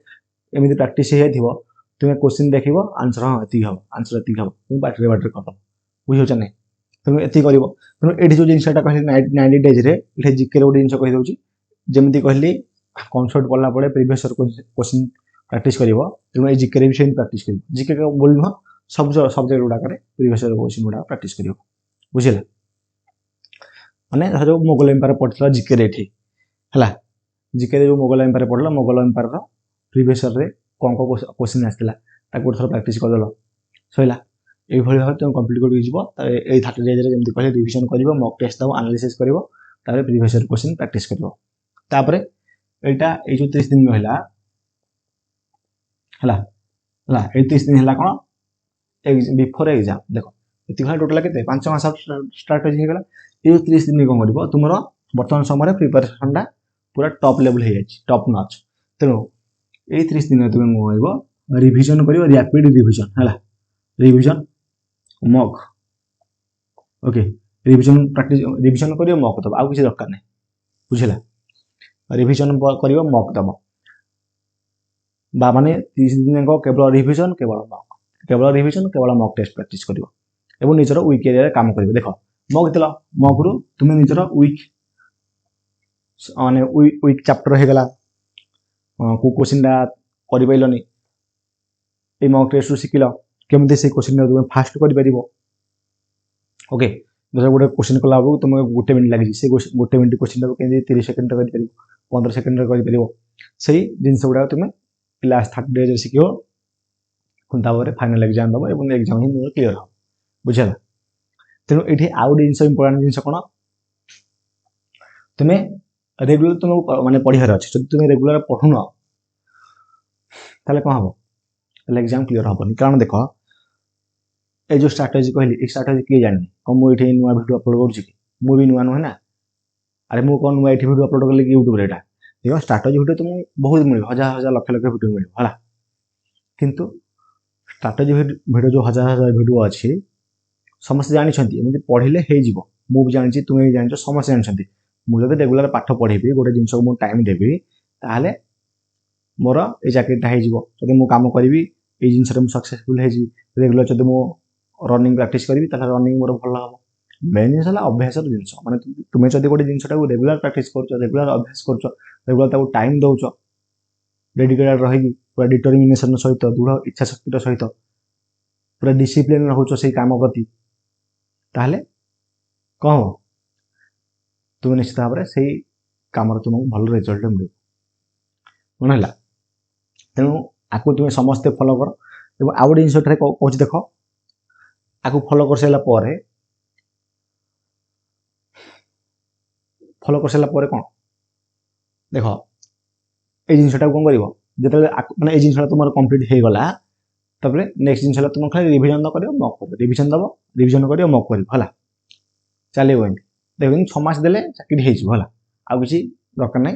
एमती प्रैक्टिस हो तुम्हें क्वेश्चन देख आंसर हाँ ये हम आंसर ये हम तुम बाटर बाटर करद बुझे ना तेणु ये कर तेणु ये जो जिनसा कहली 90 डेज ये जिके गोटे जिन कहीदे जमी कहली कनसेप्ट पढ़ला पड़े प्रीवियस ईयर क्वेश्चन प्रैक्टिस कर तेणु जिके भी सेम प्रैक्टिस कर जिके बोल नुह सब सब्जेक्ट गुड़ाक प्रीवियस ईयर क्वेश्चन गुड़ा प्रैक्टिस कर बुझेगा माने जो मोगल एम्पायर पढ़ा जिके है जिके जो मोगल एम्पायर पढ़ल मोगल एम्पायर प्रीवियस ईयर कौन कौन क्वेश्चन आसाला गोटे थर प्रैक्टिस करदेल सैला ये भाव तुम कम्प्लीट कर 30 डेज जमी कहले रिविजन कर मॉक टेस्ट दब एनालिसिस कर प्रीवियस ईयर क्वेश्चन प्रैक्टिस कर यहाँ ये जो 30 दिन रहा है 30 दिन है कौन बिफोर एग्जाम देख ये टोटाल के 5 मास स्ट्राटेजी होगा ये 30 दिन कौन कर तुम बर्तमान समय प्रिपरेशन पूरा टॉप लेवल हो टॉप नॉच तेणु ये 30 दिन तुम कह रिविजन कर रैपिड रिविजन है revision mock okay revision practice revision कर मॉक दब आउ किसी दरकार नहीं बुझेगा रिविजन कर मॉक दब माने 30 दिन केवल रिविजन केवल रिविजन केवल मॉक टेस्ट प्रैक्टिस कर निजर वीक एरिया काम कर देख मॉक देल मॉक रु तुम निजर वीक माने वीक चैप्टर होगला को क्वेश्चनटा करनी ये मॉक टेस्ट शिखिल केमती से क्वेश्चन तुम फास्ट कर ओके धर गोटे क्वेश्चन कला तुम गोटे मिनट लगी से गोटे मिनट क्वेश्चन के 30 सेकेंड कर 15 सेकेंड कर से जिनस गुड़ा तुम लास्ट 30 डेज शिख पुणी फाइनल एग्जाम दब और एग्जाम ही क्लीयर हम बुझेगा तेणु ये आउ गए जिन इंपोर्टाट जिन कौन तुम्हें रेगुलर तुम माने पढ़ार अच्छे तुम रेगुलर पढ़ुन ताले कौन हम एग्जाम क्लीयर हेनी कारण देख ये जो स्ट्राटेजी कहली ये स्ट्राटेजी किए जानी कौन मुझे नुआ भिड अपलोड करुँच नुआ नुहे ना अरे मुझे कौन नुआ भिड अपलोड कल यूट्यूब यहाँ देख स्ट्राटेजी भिड तुमको बहुत मिले हजार हजार लक्ष लक्ष भिड मिले है किंतु स्ट्राटेजी भिड जो हजार हजार भिड अच्छी समस्त जानते एमती पढ़ले हो जानी तुम्हें भी जान समस्त जानते मुझे रेगुलर पाठ पढ़ी गोटे जिन को मुझे टाइम देवी ताहले मोर ये चाकरी जब मुझे कम करी ये जिन सक्सेसफुल हो रेगुलर जब मुझे रनिंग प्रैक्टिस करी रनिंग मोर भल हम मेन जिन अभ्यास जिन मैंने तुम्हें जब गोटे जिनटा रेगुलर प्रैक्टिस कर रेगुलर अभ्यास कर रेगुलर टाइम दौच डेडिकेटेड रही पूरा डिटरमिनेशन सहित दृढ़ इच्छा शक्तिर सहित पूरा डिसिप्लिन रोच से काम प्रति ताहले कौन हो तुम निश्चित भाव में से कम तुमको भल रिजल्ट मिल मन है तेणु आपको तुम्हें समस्ते फॉलो कर और आउ गोटे जिन कौच देख आपको फॉलो कर सारा फॉलो कर सारा कौन देख ये जिनटा कौन कर जो मैंने ये जिनसा तुम कम्प्लीट हो गला तापर नेक्स्ट जिन तुम खाली रिविजन न कर मक कर रिविजन दब रिविजन कर मक कर है चलो एमती देख 6 मास देले चाकरी है आउ कि दरकार ना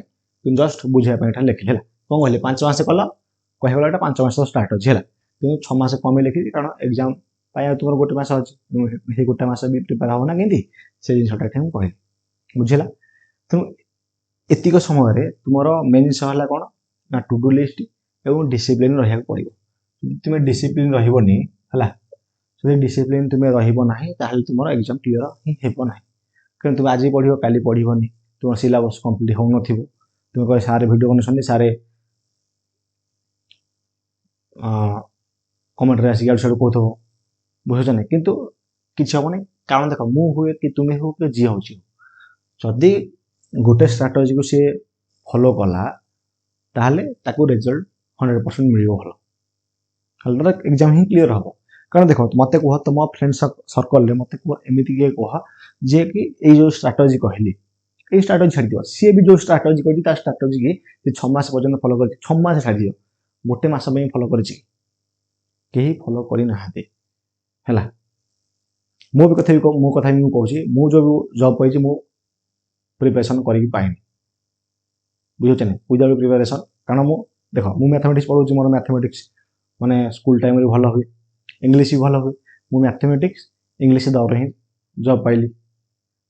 जस्ट बुझाई लिखिले कौन कहले 5 मास कल कहगला एटा 5 मास स्टार्ट अच्छे है 6 मास कम लिखी कारण एग्जाम तुम गोटे मास अच्छे गोटे मास भी प्रिपेयर हम ना कि से जिनटा कहली बुझेगा तेणु एतिक समय तुम मेन जिन है कौन ना टू डू लिस्ट और डिसिप्लिन रहा पड़ो तुम डिसिप्लिन रही है डिसिप्लिन तुम रहा तुम एग्जाम क्लीयर ही होना क्योंकि तुम आज पढ़ो काली पढ़ोनी तुम सिलेबस कंप्लीट हो तुम कह सारे वीडियो बन सारे कमेंट आसिक आड़ साइड कहते बुझुच ना कि किसी हम ना कारण देख मु हुए कि तुम्हें हो कि जी हूँ जदि गोटे स्ट्राटेजी को सी फॉलो कला ताहले ताकू रिजल्ट 100% मिल भल एग्जाम ही क्लीयर हम कारण देख मत कह तुम फ्रेंड सर्कल मत कह एमती किए कह जे कि ये जो स्ट्राटेजी कहली ये स्ट्राटेजी छाड़ दियो सी भी जो स्ट्राटेजी कही स्ट्राटेजी की 6 मास पर्यटन फॉलो कर 6 मास छाड़ दियो गोटे मास फॉलो करी फॉलो करना है मो भी कथा मो कथा भी कहूँ मु जो जॉब पाई मु प्रिपरेशन करके पाइनि बुझे ना विदाउट प्रिपरेशन कारण मु देख मु मैथमेटिक्स पढ़ू मोर मैथमेटिक्स माने स्कूल टाइम रे भल हुए इंग्लिश भी भल हुए मु मैथमेटिक्स इंग्लिश दौर ही जॉब पाइली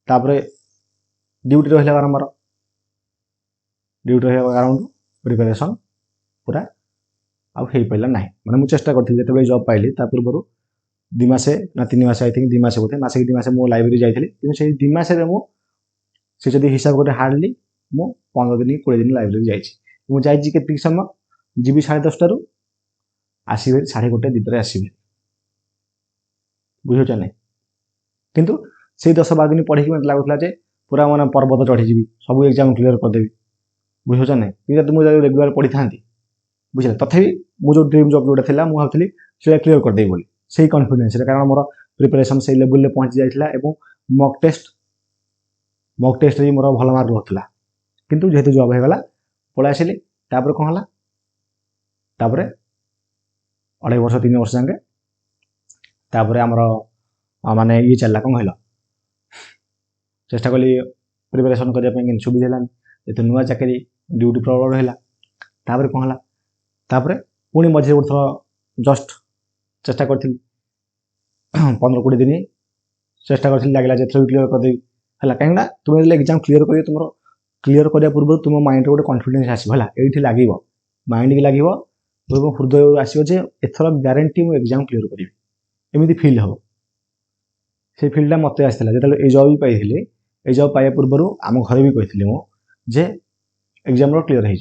तापर ड्यूटी रहा बारंबार ड्यूटी रहा कारण प्रिपरेशन पूरा आउ हो पारा ना मैंने मुझे चेष्टा करी जो जॉब पाइली पूर्व 2 मासे ना 3 मास आई थिंक 2 मास बोलते मासे 2 मास मो लाइब्रेरी जाइली कि 2 मास से हिसाब कर हार्डली मु 15 दिन 20 दिन लाइब्रेरी जाइए के समय जी 10:30 रु आसवे 1:30 2 आसवे बुझुच ना किंतु से 10-12 दिन पढ़ी मत लगुला पूरा मैंने पर्वत चढ़ीजी सब एग्जाम क्लीयर करदेवी बुझुच ना कि मुझे रेगुलर पढ़ी था बुझे तथापि मुझे ड्रीम जॉब जोटा था मुझे से क्लीयर करदेवी बोली से कॉन्फिडेंस कारण मोर प्रिपरेशन से लेवल पहुंची जाइए मॉक टेस्ट रे मोर भल मार्क रहता किंतु जेहेतु जॉब होगला पलि आसिली कौन है तापर 2.5 वर्ष 3 वर्ष जाके तापर आमर माने ये चलला कौन कहल चेष्टा कली प्रिपरेशन करने सुविधा है जो नुआ चाकरी ड्यूटी प्रबल रहा तापर कौन है तापर पुणी मझे गोटे थर जस्ट चेष्टा करी 15-20 दिन चेष्टा करी लगे जो क्लीयर करदेवी है कहीं तुम जो एग्जाम क्लीयर कर तुम क्लीयर करने पूर्व तुम माइंड गोटे कॉन्फिडेंस आसो है ये लगे माइंड की लगे हृदय आसो जे एथर ग्यारंटी मुझे एग्जाम क्लीयर करी एमती फिल हम से फिल्डटा मत आसाला जो ये जॉब भी पाई ये जॉब पाइबा पूर्व आम घर भी कही मुझे एग्जाम क्लीयर हो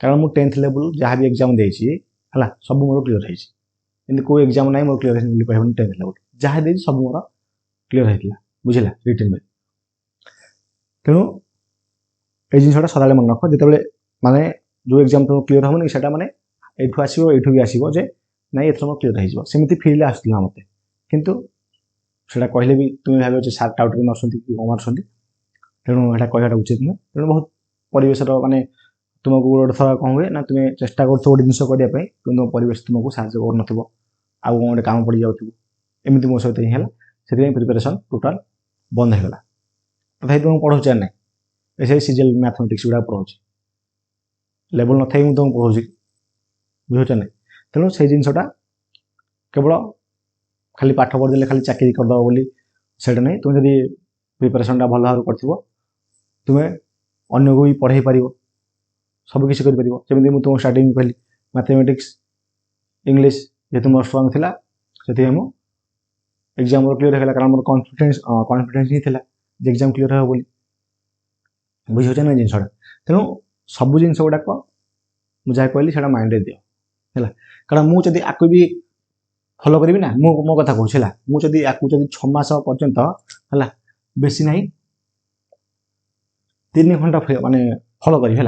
कारण मुझे 10th लेवल जहाँ भी एग्जाम देती है सब मोर क्लीयर होती कोई एग्जाम ना मोर क्लीयर कह 10th लेवल जहाँ दे सब मोर क्लीयर होता बुझेगा रिटर्न में तेणु ये जिनसा सदा मन रख जो माने जो एग्जाम तुम क्लीयर हम से मैंने यू आसो यू भी आसो जे ना ये क्लीयर होमती फिल आसला मत कितु से कहले भी तुम भाव सार टाउट मार्च कि मार्च तेणु यहाँ कहना उचित नुहे तेणु बहुत परिवेश माने तुमको गोटे थर कौन हुए ना तुम चेष्टा कर गोटे जिन करने तुम परिवेश तुमको साहय कर आउ गोटे काम पड़ जाऊ एमती मो सहित ही है से प्रिपरेशन टोटाल बंद होगा तथा तुमको पढ़ाऊे ना ऐसे सीजल मैथमेटिक्स गुड़ा पढ़ाऊँ लेवल न थी तुमको पढ़ाऊँ बुझुच ना तेणु से जिनसा केवल खाली पाठ पढ़ीदे खाली चाकरी करदेव बोली से नहीं तुम जब प्रिपरेशन भल भाव कर तुम्हें अन्य को भी पढ़े पार सबकि जमी मुझे तुम स्टार्टिंग कहली मैथमेटिक्स इंग्लिश जेहतु मोर स्ट्रंग थिला से एग्जाम क्लीयर होगा कारण मोर कॉन्फिडेंस ही था एग्जाम क्लीयर हो बोली बुझे ना जिनसा तेणु सब जिन गुड़ाक मुझे कहली से माइंड दियो है कारण मुझे आको भी फॉलो करी ना मो कथा कहूँ है मुझे आपको 6 मास पर्यंत है बेसी ना 3 घंटा माने फॉलो करी है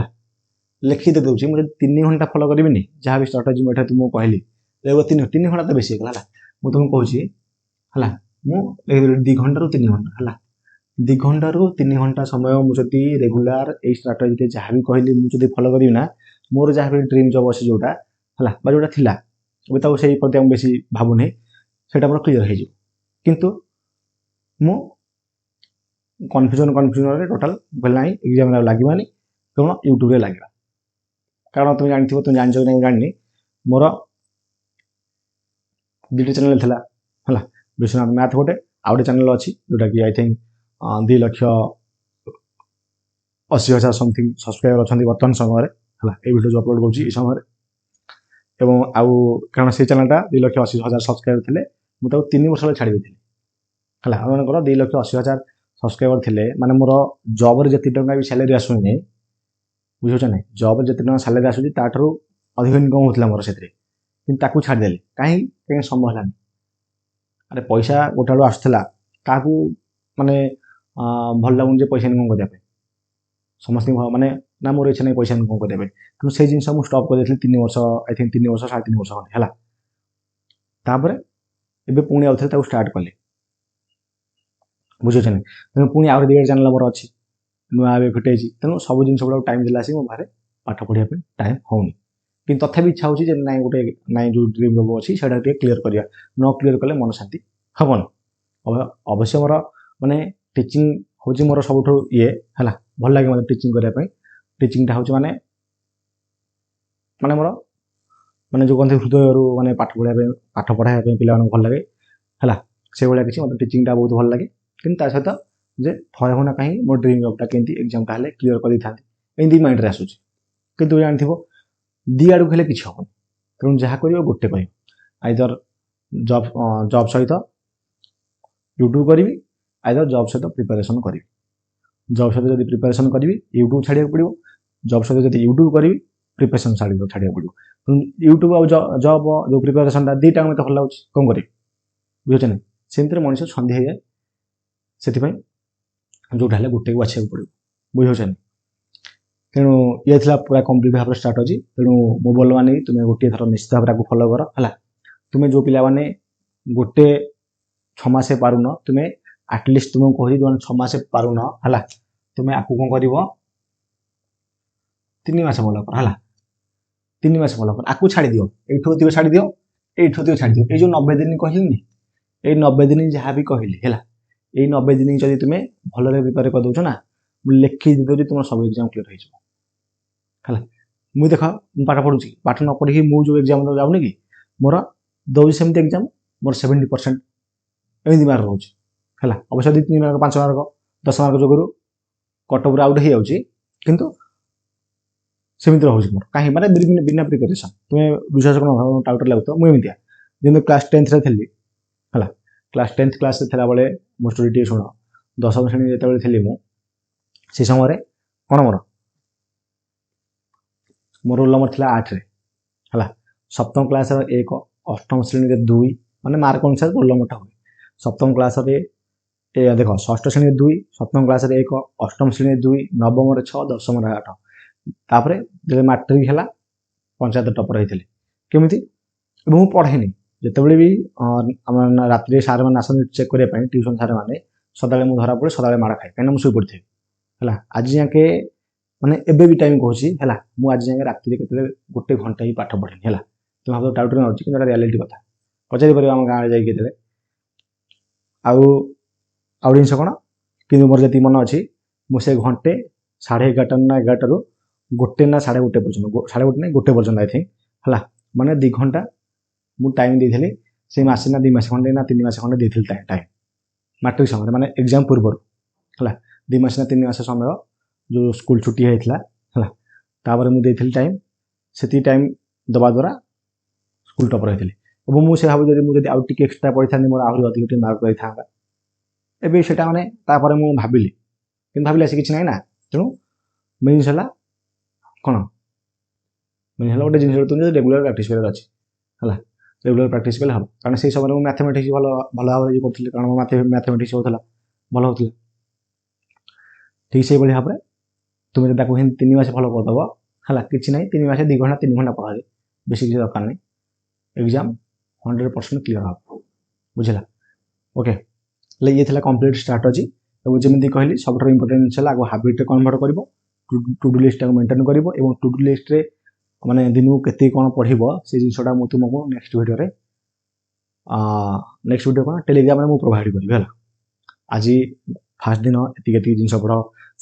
लिखी दे दूसरी मुझे 3 घंटा फॉलो करी जहाँ भी स्ट्राटेजी मुझे तुमको कहली 3 घंटा तो बेसी है मुझे तुमको कहूँ है मुझे 2 घंटा रू 3 घंटा है 2 घंटा रू 3 घंटा समय मुझे रेगुलर ये स्ट्राटेजी जहाँ भी कहली मुझे फॉलो करी ना मोर जहाँ भी ड्रीम जॉब अच्छे जोटा है जोटा थिला अभी से प्रति बेसी भावुनी से मोर क्लीयर हो किंतु मु कन्फ्यूजन टोटाल बोलना एग्जाम लगे केवल यूट्यूब लगे कारण तुम जानी तुम जान जानी मोर 2टी चैनल थिला है विश्वनाथ मैथ गोटे आ गए चैनल अच्छी जोटा कि आई थिंक 2,80,000 समथिंग सब्सक्राइबर अच्छा बर्तमान समय है ये वीडियो जो अपलोड कर समय एवं आउ कारण से चैनलटा 2,80,000 सब्सक्राइबर थे मुझे 3 वर्ष छाड़ी देती है आमर 2,80,000 सब्सक्राइबर थे माने मोर जॉब रे जति टंका भी सैलरी आसुनी बुझे ना जॉब रे जति टंका सैलरी आसूँ ताठू अधिक इनकम होता मोर से कि छाड़देली कहीं संभव है अरे पैसा गोटे आड़ू आसूला क्या माने भल लगुन पैसा इनकम करने समस्त माने ना मोर इच्छा नहीं पैसा इनकम करने तेणु से जिन मुझे स्टॉप कर 3 वर्ष आई थिंक 3 वर्ष 3.5 वर्ष खंडे है तापर एबे पुणी आउ स्टार्ट कले बुझे ना तेणु पुणी आउ 2 चैनल मोर अच्छी नुआ ए फिटे तेणु सब जिन गुड़ा टाइम दिला मो बाहर पाठ पढ़ाई टाइम होनी कि तथापि इच्छा होची ना गोटे ना जो ड्रीम जॉब अच्छी से क्लीयर करिया न क्लीयर कले मन शांति हेन अवश्य मोर माने टीचिंग हूँ मोर सब ये है भल लगे मतलब टीचिंग करने टीचिंगटा हूँ माने माने मोर माने जो कहते हृदय माने पाठ पढ़ाई पिला भल लगे है से भाया किसी मतलब टीचिंगटा बहुत भल लगे कि सहित जे थरे होना कहीं मो ड्रीम जॉबटा केमती एग्जाम का क्लीयर कर था एमती माइंड रे आसूँ कि जानी दी आड़ू हेल्ले कि हेनी तेणु जहाँ कर गोटे कर आइदर जॉब सहित यूट्यूब करी आइदर जॉब सहित प्रिपरेशन करी जॉब सहित जब प्रिपरेशन करी यूट्यूब छाड़ा पड़ो जॉब सहित जब यूट्यूब करी प्रिपरेशन छाड़ा पड़ो तेणु यूट्यूब आ जॉब जो प्रिपरेशन दीटा मत भल लगे कौन कर बुझे ना सेमती मनीष सन्धि हो जाए से जोटा गोटे को बाछा पड़ो बुझे ना तेणु ये पूरा कंप्लीट भाव स्ट्राटेजी तेणु मो बोल मानी तुम्हें गोटे थर निश्चित भाव को फॉलो कर है तुम्हें जो पिला माने गोटे 6 मास पारुन तुम्हें आटलिस्ट तुमको कह जो 6 मास पारुन है तुम्हें आपको कौन कर 3 मास फॉलो कर है 3 मास फॉलो कर आपको छाड़ी दियो एठू छाड़ी दियो एठू छाड़ी दियो ये जो 90 दिन कहली ये 90 दिन जहाँ भी कहली है ये 90 दिन जब तुम्हें भल प्रिपेयर कर दौ ना लिखी दे तुम सब एग्जाम क्लीयर हो मुझे देख पाठ पढ़ुची पाठ न पढ़ी मुझे जो एग्जाम जाऊनी कि मोर दौर सेमती एग्जाम मोर 70% एमती मार्क रोचे है अवश्य 2-3 मार्क 5 मार्क 10 मार्क जो कटअप आउट हो जाऊँगी किंतु सेमती रोचे मोर कहीं माने बिना प्रिपेरेसन तुम्हें विश्वास कर टाउटर लगुत मुझे जमी क्लास 10th थी है क्लास 10th क्लास बेले मो स्टोरी शुण 10वीं श्रेणी जो थी से समय कौन मोर रोल नंबर थी 8 है 7th क्लास 1 8म श्रेणी 2 माने मार्क अनुसार रोल नंबरटा हुए 7th क्लास देख 6ठ श्रेणी 2 7th क्लास 1 8म श्रेणी 2 9म 6 10म 8 तापर जब मैट्रिक है पंचायत टपर होते केमी मुझे पढ़ेनी जिते भी राति सारे मैंने आसते चेक करने ट्यूशन सारे मैंने सदा धरा पड़े सदा माड़ खाए कहीं मुझे शुई पड़ी है आज जाके माने एबे भी टाइम कहूँ है मुझे आज जाए राति के गोटे घंटा ही पाठ पढ़ेनी है तुम भाव डाउट नहीं कि रियालीटी कथा पचारि पार आम गाँव जाइए आउ जिन कौन कि मोर जी मन अच्छी मुझे घंटे 11:30 ना 11 गोटे ना 1:30 पर्यटन 1:30 नहीं गोटे पर्यटन आई थिंक है माने 2 घंटा मुझे टाइम देती से मसे ना 2 मास खंडे ना 3 मास खंडे देती टाइम मैट्रिक समय माने एग्जाम पूर्व है 2 मास ना 3 मास समय जो स्कूल छुट्टी होता है तापर मुझे टाइम से टाइम दबा द्वारा स्कूल टपर होती और मुझे भाव मुझे आउ टे एक्सट्रा पढ़ी था मोर आहरी अधिक मार्क रही था एबे सेटा माने तापर मु भाबिली कि भाबिली आसी किछ नै ना तेणु मेन जिनिस कौन मेन गोटे जिन तुम रेगुलर प्राक्ट कर ରେଗୁଲାର ପ୍ରାକ୍ଟିସ୍ କଲେ ହେବ। କାରଣ ସେଇ ସମୟରେ ମୁଁ ମ୍ୟାଥମେଟିକ୍ସ ଭଲ ଭାବରେ ଇଏ କରୁଥିଲି, କାରଣ ମ୍ୟାଥମେଟିକ୍ସ ହେଉଥିଲା ଭଲ ହେଉଥିଲା। ଠିକ୍ ସେଇଭଳି ଭାବରେ ତୁମେ ଯଦି ତାକୁ 3 ମାସ ଫଲୋ କରିଦେବ ହେଲା, କିଛି ନାହିଁ 3 ମାସ 2 ଘଣ୍ଟା 3 ଘଣ୍ଟା ପଢ଼ାରେ, ବେଶୀ କିଛି ଦରକାର ନାହିଁ, ଏକ୍ଜାମ୍ 100% କ୍ଲିୟର ହେବ। ବୁଝିଲା? ଓକେ, ହେଲେ ଇଏ ଥିଲା କମ୍ପ୍ଲିଟ୍ ଷ୍ଟ୍ରାଟେଜି। ଏବଂ ଯେମିତି କହିଲି ସବୁଠାରୁ ଇମ୍ପୋର୍ଟାଣ୍ଟ ଜିନିଷ ହେଲା ଆଗ ହାବିଟ୍ରେ କନଭର୍ଟ କରିବ, ଟୁ ଡୁ ଲିଷ୍ଟଟାକୁ ମେଣ୍ଟେନ୍ କରିବ ଏବଂ ଟୁ ଡୁ ଲିଷ୍ଟରେ ମାନେ ଦିନକୁ କେତିକି କ'ଣ ପଢ଼ିବ ସେ ଜିନିଷଟା ମୁଁ ତୁମକୁ ନେକ୍ସଟ ଭିଡ଼ିଓରେ କ'ଣ ଟେଲିଗ୍ରାମରେ ମୁଁ ପ୍ରୋଭାଇଡ଼ କରିବି ହେଲା। ଆଜି ଫାର୍ଷ୍ଟ ଦିନ ଏତିକି ଜିନିଷ ପଢ଼,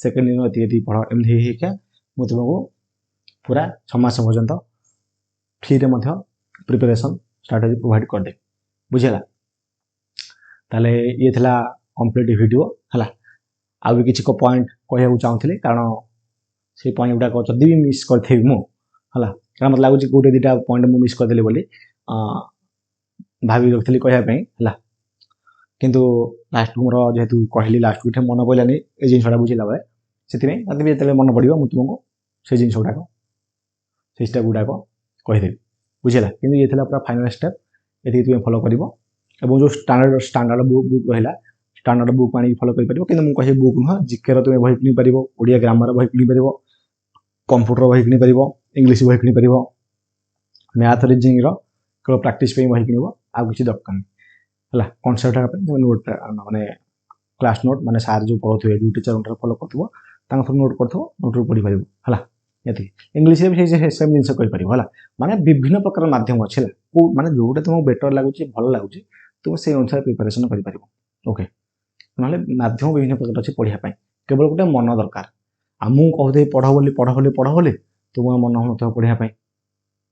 ସେକେଣ୍ଡ ଦିନ ଏତିକି ପଢ଼, ଏମିତି ହେଇକା ମୁଁ ତୁମକୁ ପୁରା 6 ମାସ ପର୍ଯ୍ୟନ୍ତ ଫ୍ରିରେ ମଧ୍ୟ ପ୍ରିପାରେସନ୍ ଷ୍ଟ୍ରାଟେଜି ପ୍ରୋଭାଇଡ଼ କରିଦେବି। ବୁଝିଲା? ତାହେଲେ ଇଏ ଥିଲା କମ୍ପ୍ଲିଟ୍ ଭିଡ଼ିଓ ହେଲା। ଆଉ ବି କିଛି ପଏଣ୍ଟ କହିବାକୁ ଚାହୁଁଥିଲି, କାରଣ ସେଇ ପଏଣ୍ଟ ଗୁଡ଼ାକ ଯଦି ବି ମିସ୍ କରିଥିବି ମୁଁ ହେଲା, କାରଣ ମୋତେ ଲାଗୁଛି ଗୋଟେ ଦୁଇଟା ପଏଣ୍ଟ ମୁଁ ମିସ୍ କରିଦେଲି ବୋଲି ଭାବି ରଖିଥିଲି କହିବା ପାଇଁ ହେଲା। କିନ୍ତୁ ଲାଷ୍ଟକୁ ମୋର ଯେହେତୁ କହିଲି ଲାଷ୍ଟକୁ ଏଠି ମନେ ପଡ଼ିଲାନି ଏ ଜିନିଷଟା ବୁଝିଲା ବେଳେ, ସେଥିପାଇଁ ଯଦି ବି ଯେତେବେଳେ ମନେ ପଡ଼ିବ ମୁଁ ତୁମକୁ ସେଇ ଜିନିଷ ଗୁଡ଼ାକ ସେଇ ଷ୍ଟେପ୍ ଗୁଡ଼ାକ କହିଦେବି। ବୁଝିଲା? କିନ୍ତୁ ଇଏ ଥିଲା ପୁରା ଫାଇନାଲ୍ ଷ୍ଟେପ୍, ଏତିକି ତୁମେ ଫଲୋ କରିବ। ଏବଂ ଯେଉଁ ଷ୍ଟାଣ୍ଡାର୍ଡ଼ ବୁକ୍ ରହିଲା, ଷ୍ଟାଣ୍ଡାର୍ଡ଼ ବୁକ୍ ଆଣିକି ଫଲୋ କରିପାରିବ। କିନ୍ତୁ ମୁଁ କହିବି ବୁକ୍ ନୁହଁ, ଜିକେର ତୁମେ ବହି କିଣିପାରିବ, ଓଡ଼ିଆ ଗ୍ରାମାର ବହି କିଣିପାରିବ, କମ୍ପ୍ୟୁଟର ବହି କିଣିପାରିବ, ଇଂଲିଶ ବହି କିଣିପାରିବ, ମ୍ୟାଥ୍ ରିଜନିଂର କେବଳ ପ୍ରାକ୍ଟିସ୍ ପାଇଁ ବହି କିଣିବ, ଆଉ କିଛି ଦରକାର ନାହିଁ ହେଲା। କନସେପ୍ଟ ପାଇଁ ତୁମେ ନୋଟ୍ ମାନେ କ୍ଲାସ୍ ନୋଟ୍ ମାନେ ସାର୍ ଯେଉଁ ପଢ଼ଉଥିବେ, ଯେଉଁ ଟିଚର ଫଲୋ କରୁଥିବ ତାଙ୍କ ଥ୍ରୁ ନୋଟ୍ କରୁଥିବ, ନୋଟ୍ରୁ ପଢ଼ିପାରିବ ହେଲା। ଏତିକି। ଇଂଲିଶରେ ବି ସେଇ ସେମ୍ ଜିନିଷ କହିପାରିବ ହେଲା। ମାନେ ବିଭିନ୍ନ ପ୍ରକାର ମାଧ୍ୟମ ଅଛି ହେଲା, ମାନେ ଯେଉଁଟା ତୁମକୁ ବେଟର୍ ଲାଗୁଛି, ଭଲ ଲାଗୁଛି, ତୁମେ ସେଇ ଅନୁସାରେ ପ୍ରିପାରେସନ୍ କରିପାରିବ। ଓକେ, ନହେଲେ ମାଧ୍ୟମ ବିଭିନ୍ନ ପ୍ରକାର ଅଛି ପଢ଼ିବା ପାଇଁ, କେବଳ ଗୋଟେ ମନ ଦରକାର। ଆଉ ମୁଁ କହୁଥିବି ପଢ଼ ବୋଲି ତୁମ ମନ ହେଉନଥିବ ପଢ଼ିବା ପାଇଁ,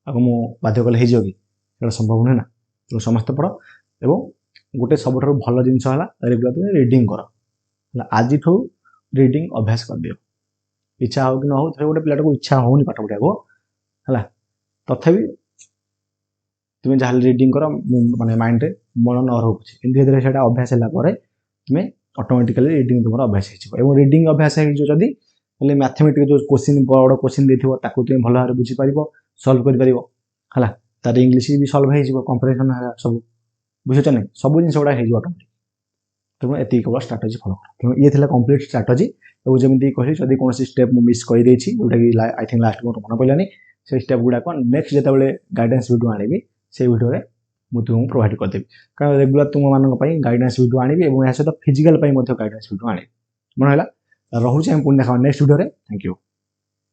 ଆଉ ମୁଁ ବାଧ୍ୟ କଲେ ହେଇଯିବ କି? ସେଇଟା ସମ୍ଭବ ନୁହେଁ ନା। ତୁମେ ସମସ୍ତେ ପଢ଼ ଏବଂ ଗୋଟେ ସବୁଠାରୁ ଭଲ ଜିନିଷ ହେଲା ରେଗୁଲାର ତୁମେ ରିଡ଼ିଂ କର ହେଲା। ଆଜିଠୁ ରିଡ଼ିଂ ଅଭ୍ୟାସ କରିଦିଅ। ଇଚ୍ଛା ହେଉ କି ନ ହେଉ, ଗୋଟେ ପିଲାଟାକୁ ଇଚ୍ଛା ହେଉନି ପାଠ ପଢ଼ିବାକୁ ହେଲା, ତଥାପି ତୁମେ ଯାହାହେଲେ ରିଡ଼ିଂ କର, ମାନେ ମାଇଣ୍ଡରେ ମନ ନ ରହୁ ପଛେ, କିନ୍ତୁ ଧୀରେ ଧୀରେ ସେଇଟା ଅଭ୍ୟାସ ହେଲା ପରେ ତୁମେ ଅଟୋମେଟିକାଲି ରିଡ଼ିଂ ତୁମର ଅଭ୍ୟାସ ହେଇଯିବ। ଏବଂ ରିଡ଼ିଂ ଅଭ୍ୟାସ ହେଇଯିବ ଯଦି, ହେଲେ ମ୍ୟାଥମେଟିକ୍ସ ଯେଉଁ କୋଶ୍ଚିନ୍ ବଡ଼ କୋଶ୍ଚିନ୍ ଦେଇଥିବ ତାକୁ ତୁମେ ଭଲ ଭାବରେ ବୁଝିପାରିବ, ସଲ୍ଭ କରିପାରିବ ହେଲା। ତାର ଇଂଲିଶ ବି ସଲ୍ଭ ହେଇଯିବ, କମ୍ପାରିଜନ୍ ସବୁ ବୁଝୁଛ ନାହିଁ, ସବୁ ଜିନିଷ ଗୁଡ଼ା ହେଇଯିବ ଅଟୋମେଟିକ୍। ତେଣୁ ଏତିକି କେବଳ ଷ୍ଟ୍ରାଟେଜି ଫଲୋ କର। ତେଣୁ ଇଏ ଥିଲା କମ୍ପ୍ଲିଟ୍ ଷ୍ଟ୍ରାଟେଜି। ଏବଂ ଯେମିତି କହିଲି ଯଦି କୌଣସି ଷ୍ଟେପ୍ ମୁଁ ମିସ୍ କରିଦେଇଛି, ଯେଉଁଟାକି ଆଇ ଥିଙ୍କ ଲାଷ୍ଟ ମୋର ମନେ ପଡ଼ିଲାନି, ସେଇ ଷ୍ଟେପ୍ ଗୁଡ଼ାକ ନେକ୍ସଟ ଯେତେବେଳେ ଗାଇଡାନ୍ସ ଭିଡ଼ିଓ ଆଣିବି ସେଇ ଭିଡ଼ିଓରେ ମୁଁ ତୁମକୁ ପ୍ରୋଭାଇଡ଼ କରିଦେବି। କାରଣ ରେଗୁଲାର ତୁମମାନଙ୍କ ପାଇଁ ଗାଇଡାନ୍ସ ଭିଡ଼ିଓ ଆଣିବି ଏବଂ ଏହା ସହିତ ଫିଜିକାଲ ପାଇଁ ମଧ୍ୟ ଗାଇଡାନ୍ସ ଭିଡ଼ିଓ ଆଣିବି। ମନେ ହେଲା? ରହୁଛି, ଆମେ ପୁଣି ଦେଖା ନେକ୍ସଟ ଭିଡ଼ିଓରେ। Thank you.